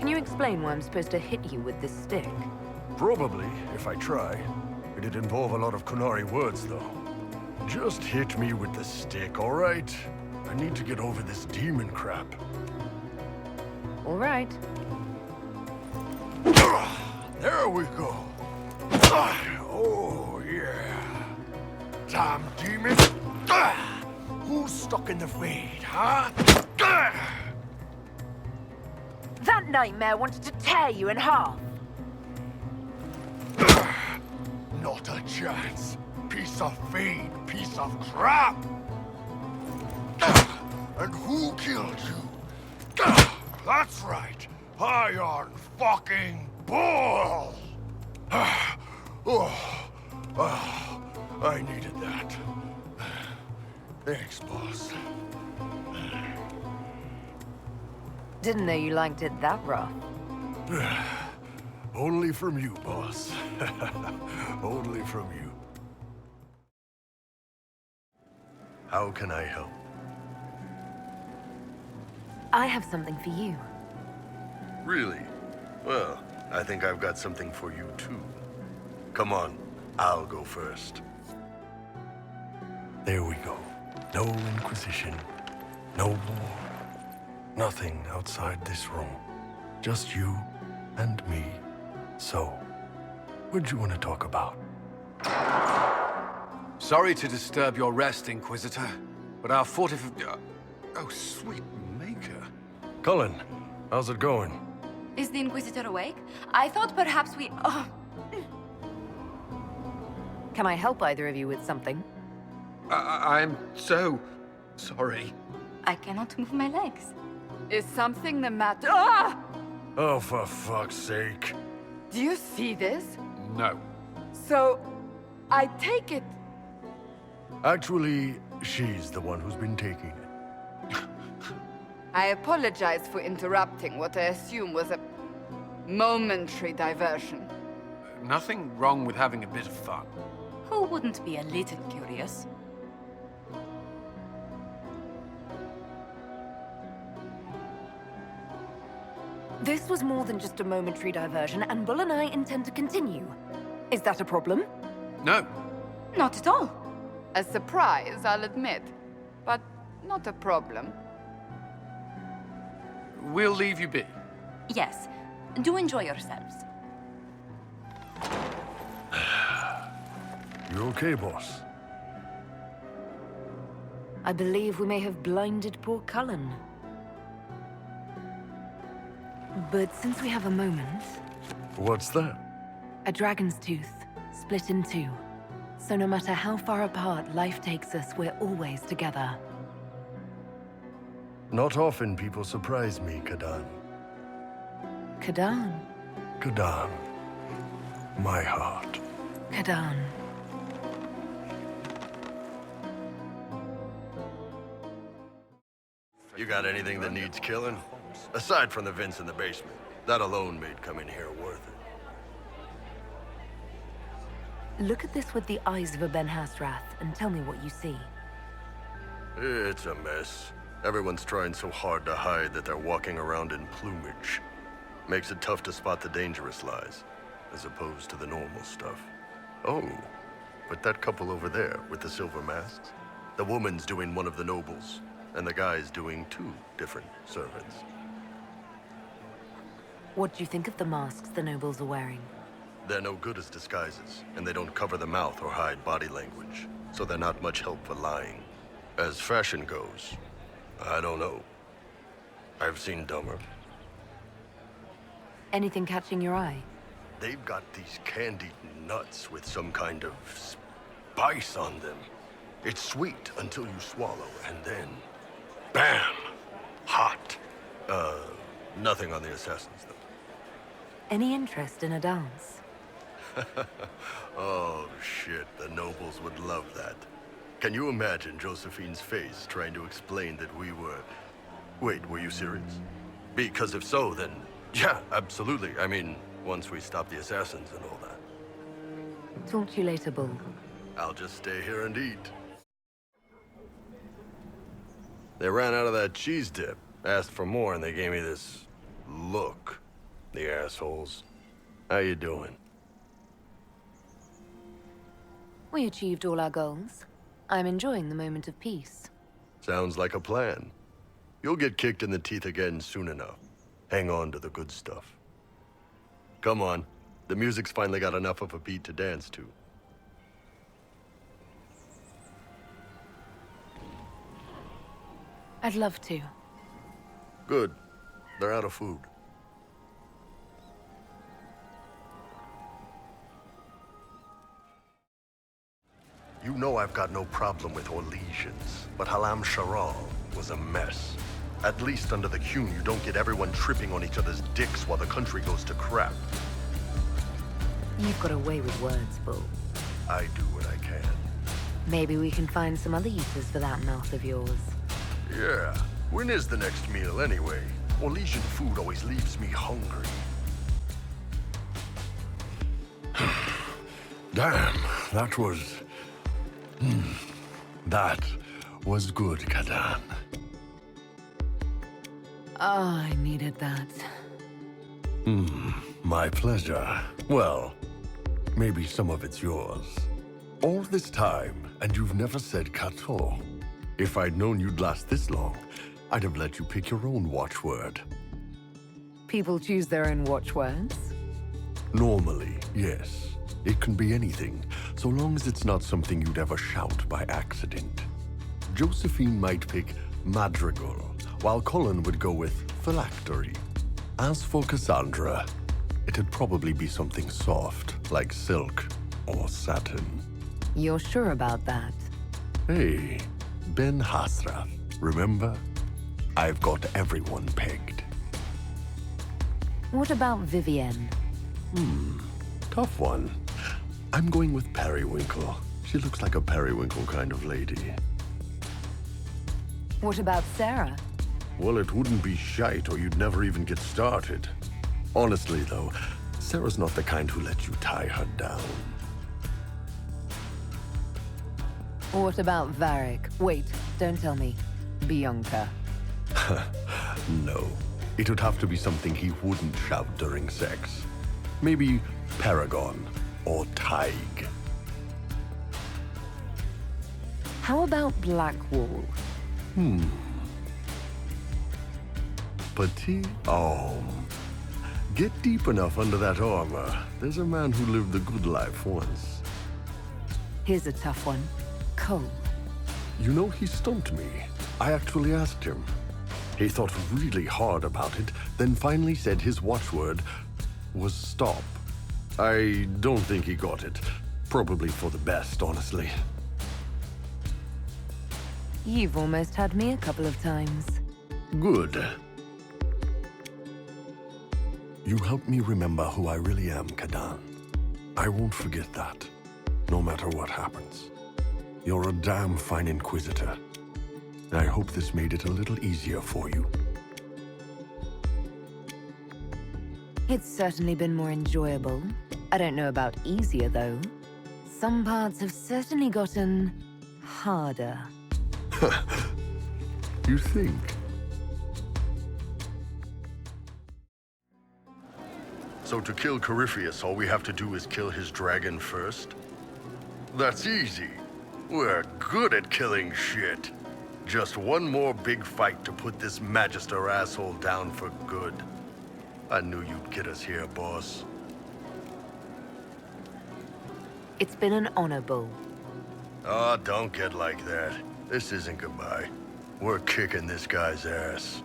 Can you explain why I'm supposed to hit you with this stick? Probably, if I try. It'd involve a lot of Kunari words, though. Just hit me with the stick, all right? I need to get over this demon crap. All right. There we go. Oh, yeah. Damn demon. Who's stuck in the fade, huh? That nightmare wanted to tear you in half. Not a chance. Piece of fade, piece of crap. And who killed you? That's right. Iron fucking Bull! I needed that. Thanks, boss. Didn't know you liked it that rough. Only from you, boss. Only from you. How can I help? I have something for you. Really? Well, I think I've got something for you, too. Come on, I'll go first. There we go. No Inquisition, no war. Nothing outside this room. Just you and me. So, what'd you want to talk about? Sorry to disturb your rest, Inquisitor, but our Oh, sweet maker. Cullen, how's it going? Is the Inquisitor awake? I thought perhaps we... Oh. Can I help either of you with something? I'm so sorry. I cannot move my legs. Is something the matter? Ah! Oh, for fuck's sake. Do you see this? No. So, I take it. Actually, she's the one who's been taking it. I apologize for interrupting what I assume was a momentary diversion. Nothing wrong with having a bit of fun. Who wouldn't be a little curious? This was more than just a momentary diversion, and Bull and I intend to continue. Is that a problem? No. Not at all. A surprise, I'll admit, but not a problem. We'll leave you be. Yes. Do enjoy yourselves. You okay, boss? I believe we may have blinded poor Cullen. But since we have a moment... What's that? A dragon's tooth, split in two. So no matter how far apart life takes us, we're always together. Not often people surprise me, Kadan. Kadan. Kadan. My heart. Kadan. You got anything that needs killing? Aside from the vents in the basement. That alone made coming here worth it. Look at this with the eyes of a Ben Hasrath and tell me what you see. It's a mess. Everyone's trying so hard to hide that they're walking around in plumage. Makes it tough to spot the dangerous lies, as opposed to the normal stuff. Oh, but that couple over there with the silver masks? The woman's doing one of the nobles, and the guy's doing two different servants. What do you think of the masks the nobles are wearing? They're no good as disguises, and they don't cover the mouth or hide body language, so they're not much help for lying. As fashion goes, I don't know. I've seen dumber. Anything catching your eye? They've got these candied nuts with some kind of spice on them. It's sweet until you swallow, and then... bam! Hot. Nothing on the assassins, though. Any interest in a dance? Oh, shit. The nobles would love that. Can you imagine Josephine's face trying to explain that we were... Wait, were you serious? Because if so, then... yeah, absolutely. I mean, once we stop the assassins and all that. Talk to you later, Bull. I'll just stay here and eat. They ran out of that cheese dip, asked for more, and they gave me this look. The assholes. How you doing? We achieved all our goals. I'm enjoying the moment of peace. Sounds like a plan. You'll get kicked in the teeth again soon enough. Hang on to the good stuff. Come on. The music's finally got enough of a beat to dance to. I'd love to. Good. They're out of food. You know I've got no problem with Orlesians, but Halam Sharal was a mess. At least under the Qun, you don't get everyone tripping on each other's dicks while the country goes to crap. You've got a way with words, Bull. I do what I can. Maybe we can find some other uses for that mouth of yours. Yeah. When is the next meal, anyway? Orlesian food always leaves me hungry. Damn, that was... that was good, Kadan. Ah, I needed that. My pleasure. Well, maybe some of it's yours. All this time, and you've never said Kato. If I'd known you'd last this long, I'd have let you pick your own watchword. People choose their own watchwords? Normally, yes. It can be anything, so long as it's not something you'd ever shout by accident. Josephine might pick madrigal, while Colin would go with phylactery. As for Cassandra, it'd probably be something soft, like silk or satin. You're sure about that? Hey, Ben Hasrath, remember? I've got everyone pegged. What about Vivienne? Tough one. I'm going with Periwinkle. She looks like a periwinkle kind of lady. What about Sarah? Well, it wouldn't be shite or you'd never even get started. Honestly, though, Sarah's not the kind who lets you tie her down. What about Varric? Wait, don't tell me. Bianca. No. It would have to be something he wouldn't shout during sex. Maybe Paragon or Tig. How about Blackwall? Petit homme. Get deep enough under that armor. There's a man who lived the good life once. Here's a tough one. Cole. You know, he stumped me. I actually asked him. He thought really hard about it, then finally said his watchword was stop. I don't think he got it. Probably for the best, honestly. You've almost had me a couple of times. Good. You helped me remember who I really am, Kadan. I won't forget that, no matter what happens. You're a damn fine Inquisitor. I hope this made it a little easier for you. It's certainly been more enjoyable. I don't know about easier, though. Some parts have certainly gotten harder. You think? So to kill Corypheus, all we have to do is kill his dragon first? That's easy. We're good at killing shit. Just one more big fight to put this Magister asshole down for good. I knew you'd get us here, boss. It's been an honor, Bull. Oh, don't get like that. This isn't goodbye. We're kicking this guy's ass.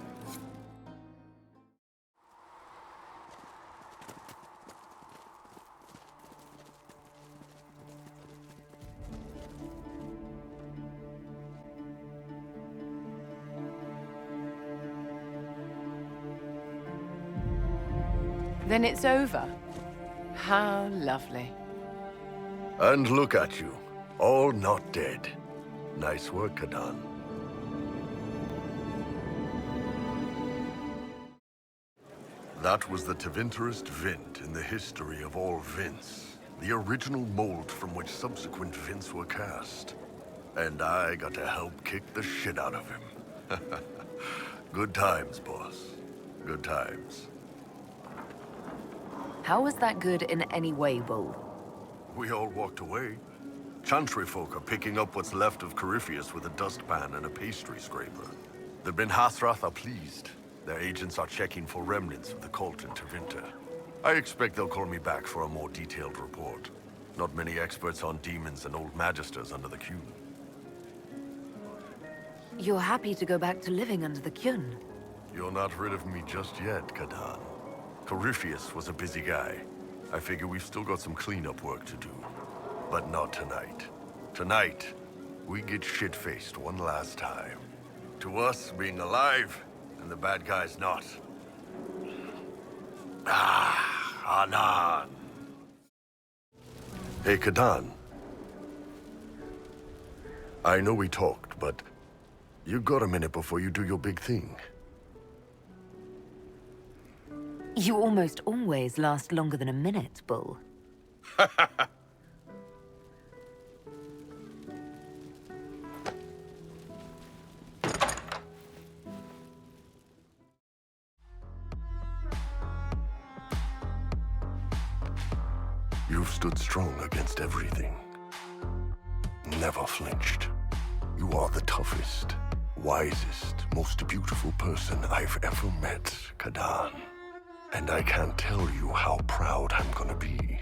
Then it's over. How lovely. And look at you, all not dead. Nice work, Kadan. That was the Tevinterest Vint in the history of all Vints. The original mold from which subsequent Vints were cast. And I got to help kick the shit out of him. Good times, boss. Good times. How was that good in any way, Bull? We all walked away. Chantry folk are picking up what's left of Corypheus with a dustpan and a pastry scraper. The Ben Hasrath are pleased. Their agents are checking for remnants of the cult in Tevinter. I expect they'll call me back for a more detailed report. Not many experts on demons and old magisters under the Qun. You're happy to go back to living under the Qun? You're not rid of me just yet, Kadan. Corypheus was a busy guy. I figure we've still got some cleanup work to do. But not tonight. Tonight, we get shit-faced one last time. To us, being alive, and the bad guys not. Anan. Hey, Kadan. I know we talked, but you got a minute before you do your big thing. You almost always last longer than a minute, Bull. You've stood strong against everything. Never flinched. You are the toughest, wisest, most beautiful person I've ever met, Kadan. And I can't tell you how proud I'm gonna be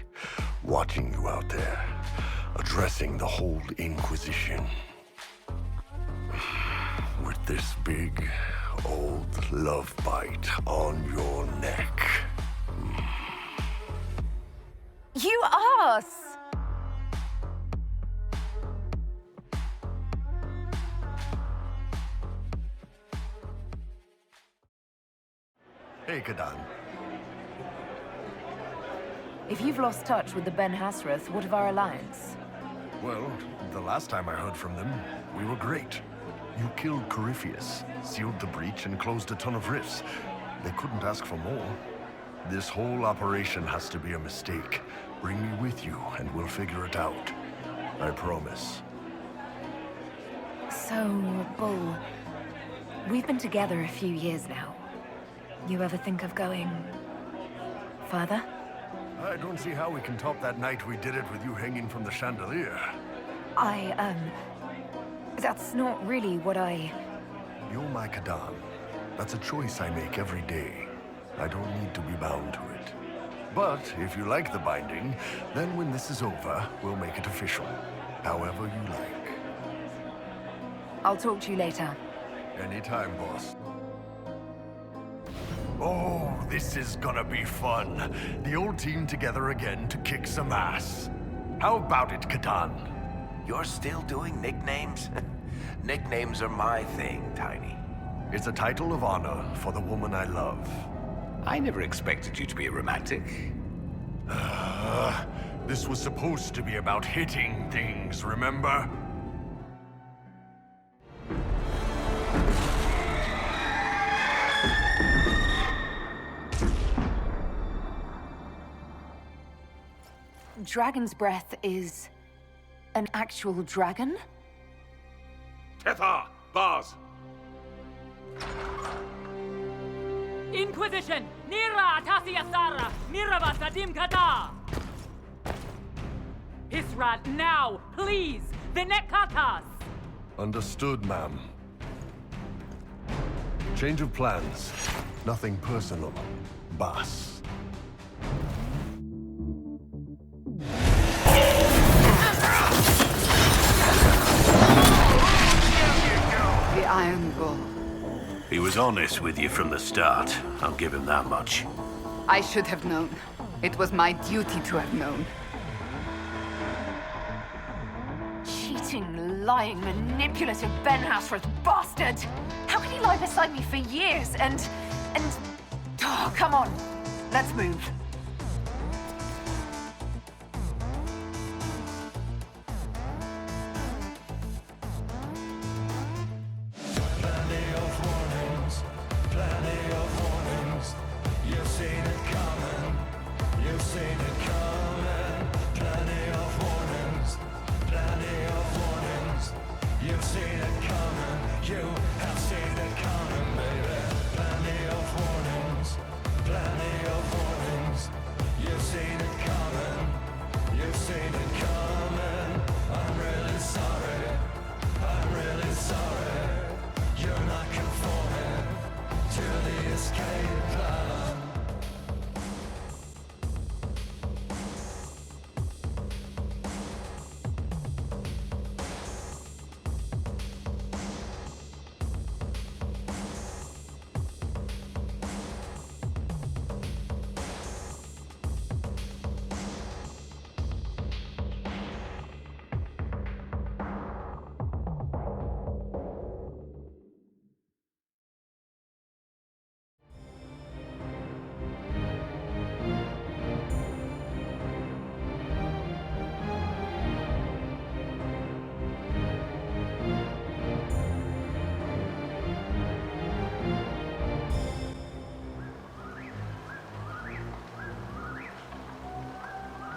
watching you out there, addressing the whole Inquisition. With this big, old love bite on your neck. You ass! Hey, Kadan. If you've lost touch with the Ben Hasrath, what of our alliance? Well, the last time I heard from them, we were great. You killed Corypheus, sealed the breach, and closed a ton of rifts. They couldn't ask for more. This whole operation has to be a mistake. Bring me with you, and we'll figure it out. I promise. So, Bull, we've been together a few years now. You ever think of going further? I don't see how we can top that night we did it with you hanging from the chandelier. That's not really what I... You're my Kadan. That's a choice I make every day. I don't need to be bound to it. But if you like the binding, then when this is over, we'll make it official. However you like. I'll talk to you later. Anytime, boss. Oh, this is gonna be fun. The old team together again to kick some ass. How about it, Kadan? You're still doing nicknames? Nicknames are my thing, Tiny. It's a title of honor for the woman I love. I never expected you to be a romantic. This was supposed to be about hitting things, remember? Dragon's breath is... an actual dragon? Tethar! Bars! Inquisition! Nira Atasiasara! Mirava Sadim Kata! Hisrat, now! Please! Vinekatas! Understood, ma'am. Change of plans. Nothing personal. Boss. The Iron Bull. He was honest with you from the start. I'll give him that much. I should have known. It was my duty to have known. Cheating, lying, manipulative Ben Hasrath bastard! How can he lie beside me for years and... Oh, come on. Let's move.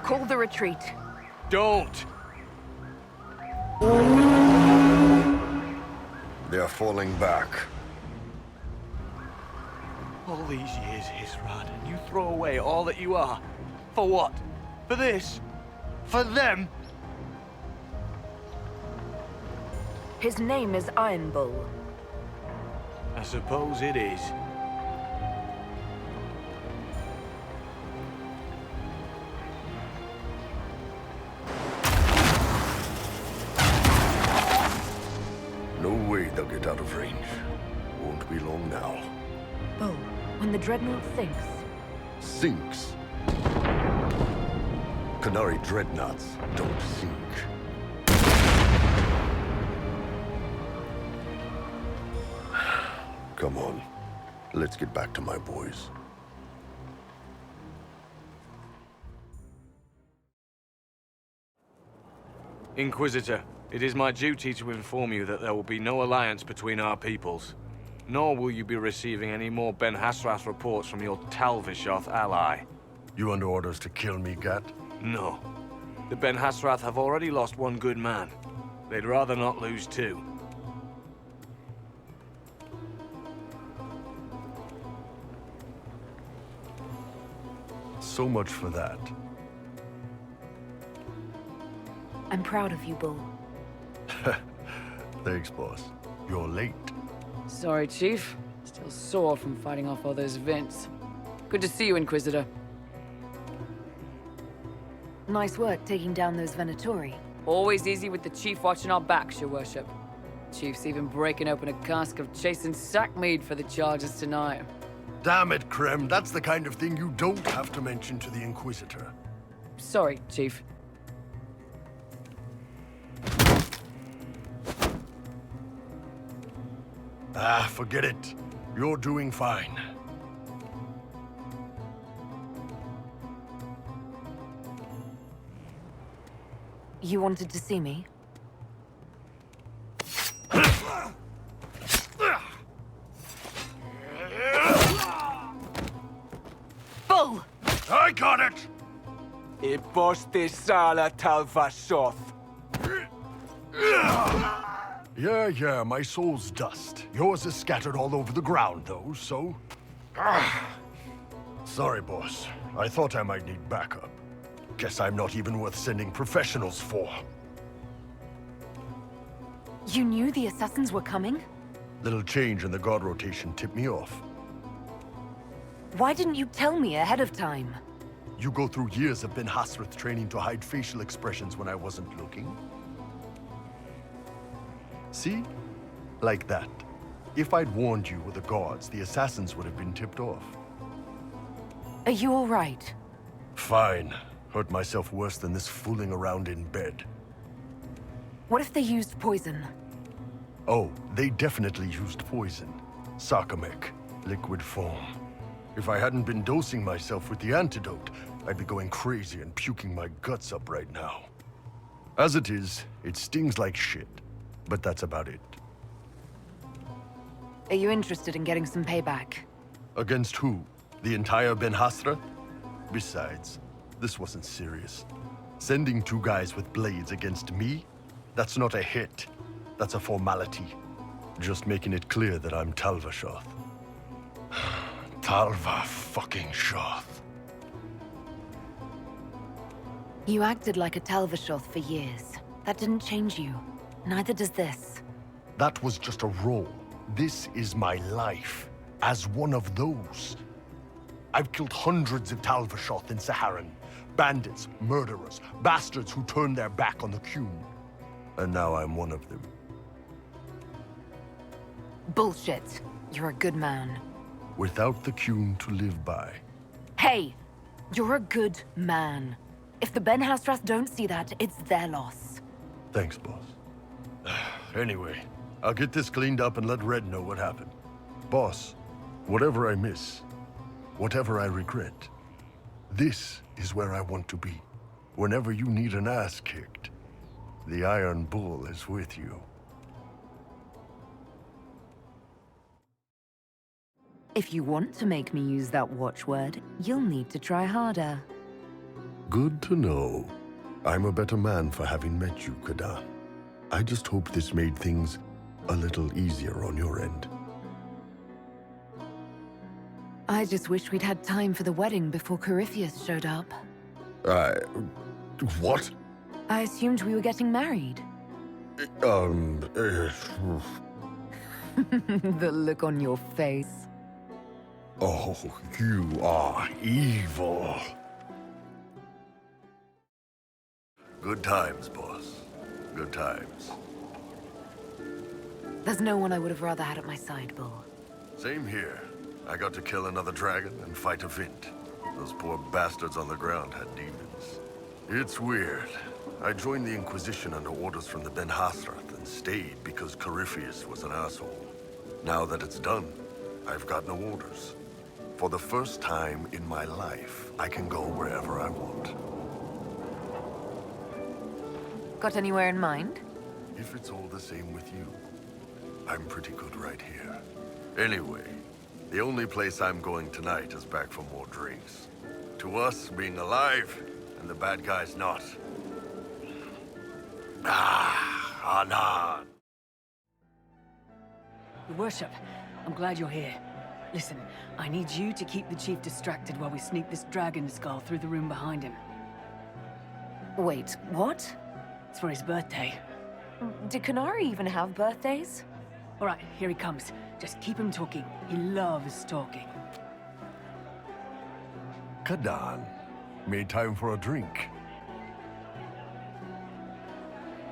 Call the retreat. Don't! They're falling back. All these years, Hisrad, and you throw away all that you are. For what? For this? For them? His name is Iron Bull. I suppose it is. No way they'll get out of range. Won't be long now. Bull, when the dreadnought sinks... Sinks? Canary dreadnoughts don't sink. Come on. Let's get back to my boys. Inquisitor, it is my duty to inform you that there will be no alliance between our peoples. Nor will you be receiving any more Ben Hasrath reports from your Talvishoth ally. You under orders to kill me, Gat? No. The Ben Hasrath have already lost one good man. They'd rather not lose two. So much for that. I'm proud of you, Bull. Thanks, boss. You're late. Sorry, Chief. Still sore from fighting off all those vents. Good to see you, Inquisitor. Nice work taking down those Venatori. Always easy with the Chief watching our backs, Your Worship. Chief's even breaking open a cask of chasing sackmead for the charges tonight. Damn it, Krem. That's the kind of thing you don't have to mention to the Inquisitor. Sorry, Chief. Ah, forget it. You're doing fine. You wanted to see me? Bull! I got it! Sala Talvashoth. Yeah, my soul's dust. Yours is scattered all over the ground, though, so... Sorry, boss. I thought I might need backup. Guess I'm not even worth sending professionals for. You knew the assassins were coming? Little change in the guard rotation tipped me off. Why didn't you tell me ahead of time? You go through years of Ben Hasrath training to hide facial expressions when I wasn't looking. See? Like that. If I'd warned you or the guards, the assassins would have been tipped off. Are you all right? Fine. Hurt myself worse than this fooling around in bed. What if they used poison? Oh, they definitely used poison. Sarcomec, liquid form. If I hadn't been dosing myself with the antidote, I'd be going crazy and puking my guts up right now. As it is, it stings like shit. But that's about it. Are you interested in getting some payback? Against who? The entire Ben Hasrath? Besides, this wasn't serious. Sending two guys with blades against me? That's not a hit. That's a formality. Just making it clear that I'm Talvashoth. Talva fucking Shoth. You acted like a Talvashoth for years. That didn't change you. Neither does this. That was just a role. This is my life. As one of those. I've killed hundreds of Talvashoth in Saharan. Bandits, murderers, bastards who turned their back on the Qun. And now I'm one of them. Bullshit. You're a good man. Without the Qun to live by. Hey! You're a good man. If the Ben Hasrath don't see that, it's their loss. Thanks, boss. Anyway, I'll get this cleaned up and let Red know what happened. Boss, whatever I miss, whatever I regret, this is where I want to be. Whenever you need an ass kicked, the Iron Bull is with you. If you want to make me use that watchword, you'll need to try harder. Good to know. I'm a better man for having met you, Kadan. I just hope this made things a little easier on your end. I just wish we'd had time for the wedding before Corypheus showed up. What? I assumed we were getting married. The look on your face. Oh, you are evil. Good times, boss. Good times. There's no one I would have rather had at my side, Bull. Same here. I got to kill another dragon and fight a Vint. Those poor bastards on the ground had demons. It's weird. I joined the Inquisition under orders from the Ben Hasrath and stayed because Corypheus was an asshole. Now that it's done, I've got no orders. For the first time in my life, I can go wherever I want. Got anywhere in mind? If it's all the same with you, I'm pretty good right here. Anyway, the only place I'm going tonight is back for more drinks. To us, being alive, and the bad guys not. Anan. Your worship, I'm glad you're here. Listen, I need you to keep the chief distracted while we sneak this dragon skull through the room behind him. Wait, what? It's for his birthday. Do Canary even have birthdays? All right, here he comes. Just keep him talking. He loves talking. Kadan, made time for a drink.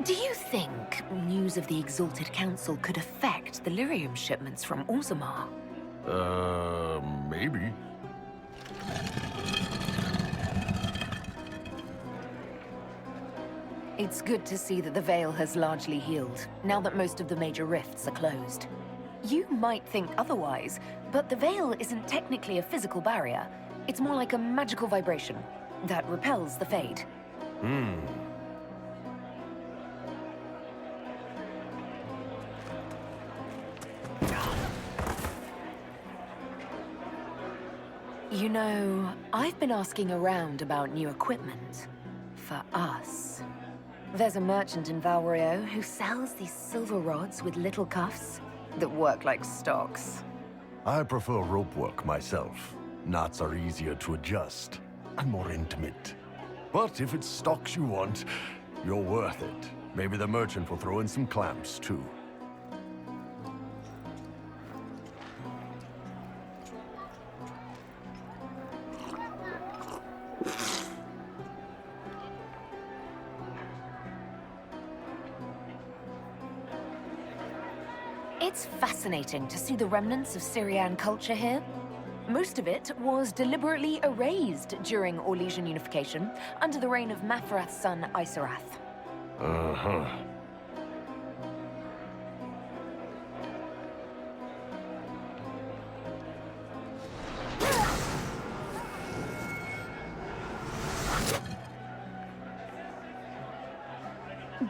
Do you think news of the Exalted Council could affect the lyrium shipments from Orzammar? Maybe. It's good to see that the Veil has largely healed, now that most of the major rifts are closed. You might think otherwise, but the Veil isn't technically a physical barrier. It's more like a magical vibration that repels the Fade. You know, I've been asking around about new equipment. For us. There's a merchant in Valrio who sells these silver rods with little cuffs that work like stocks. I prefer rope work myself. Knots are easier to adjust and more intimate. But if it's stocks you want, you're worth it. Maybe the merchant will throw in some clamps, too. It's fascinating to see the remnants of Syrian culture here. Most of it was deliberately erased during Orlesian unification under the reign of Mafrath's son, Isarath.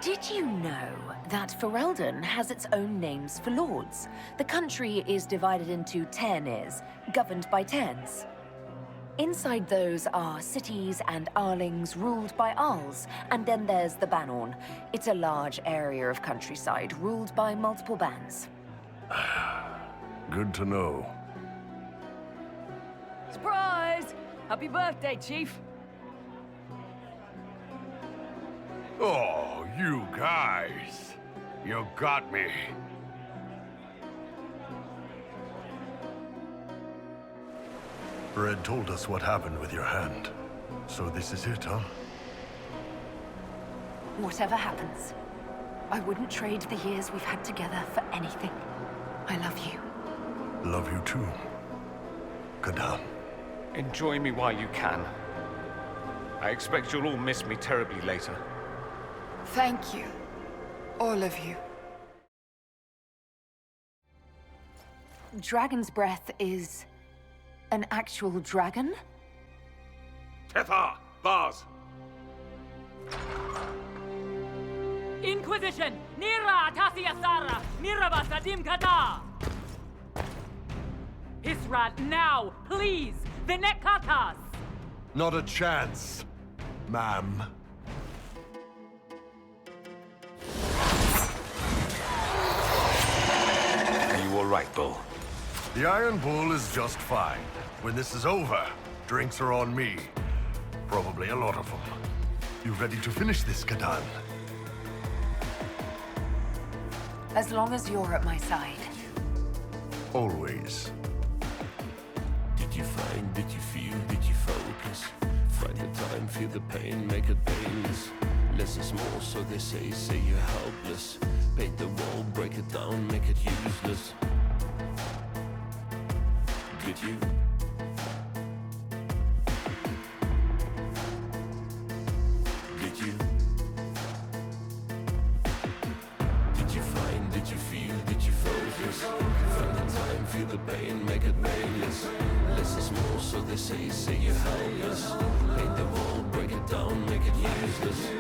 Did you know that Ferelden has its own names for lords? The country is divided into Tairnirs, governed by Tairns. Inside those are cities and Arlings ruled by Arls, and then there's the Banorn. It's a large area of countryside ruled by multiple bands. Good to know. Surprise! Happy birthday, Chief! Oh, you guys. You got me. Red told us what happened with your hand. So this is it, huh? Whatever happens, I wouldn't trade the years we've had together for anything. I love you. Love you too, Kadan. Enjoy me while you can. I expect you'll all miss me terribly later. Thank you, all of you. Dragon's breath is an actual dragon? Tethar! Bars! Inquisition! Nira Tasia Sara! Miraba Sadim Kata! Hisrat now, please! Vinekatas! Not a chance. Ma'am. Are you all right, Bull? The Iron Bull is just fine. When this is over, drinks are on me. Probably a lot of them. You ready to finish this, Katan? As long as you're at my side. Always. Did you find, did you feel, did you focus? Find the time, feel the pain, make it painless. Less is more, so they say you're helpless. Paint the wall, break it down, make it useless. Did you? Did you? Did you find, did you feel, did you focus? Find the time, feel the pain, make it painless. Less is more, so they say you're helpless. Paint the wall, break it down, make it useless.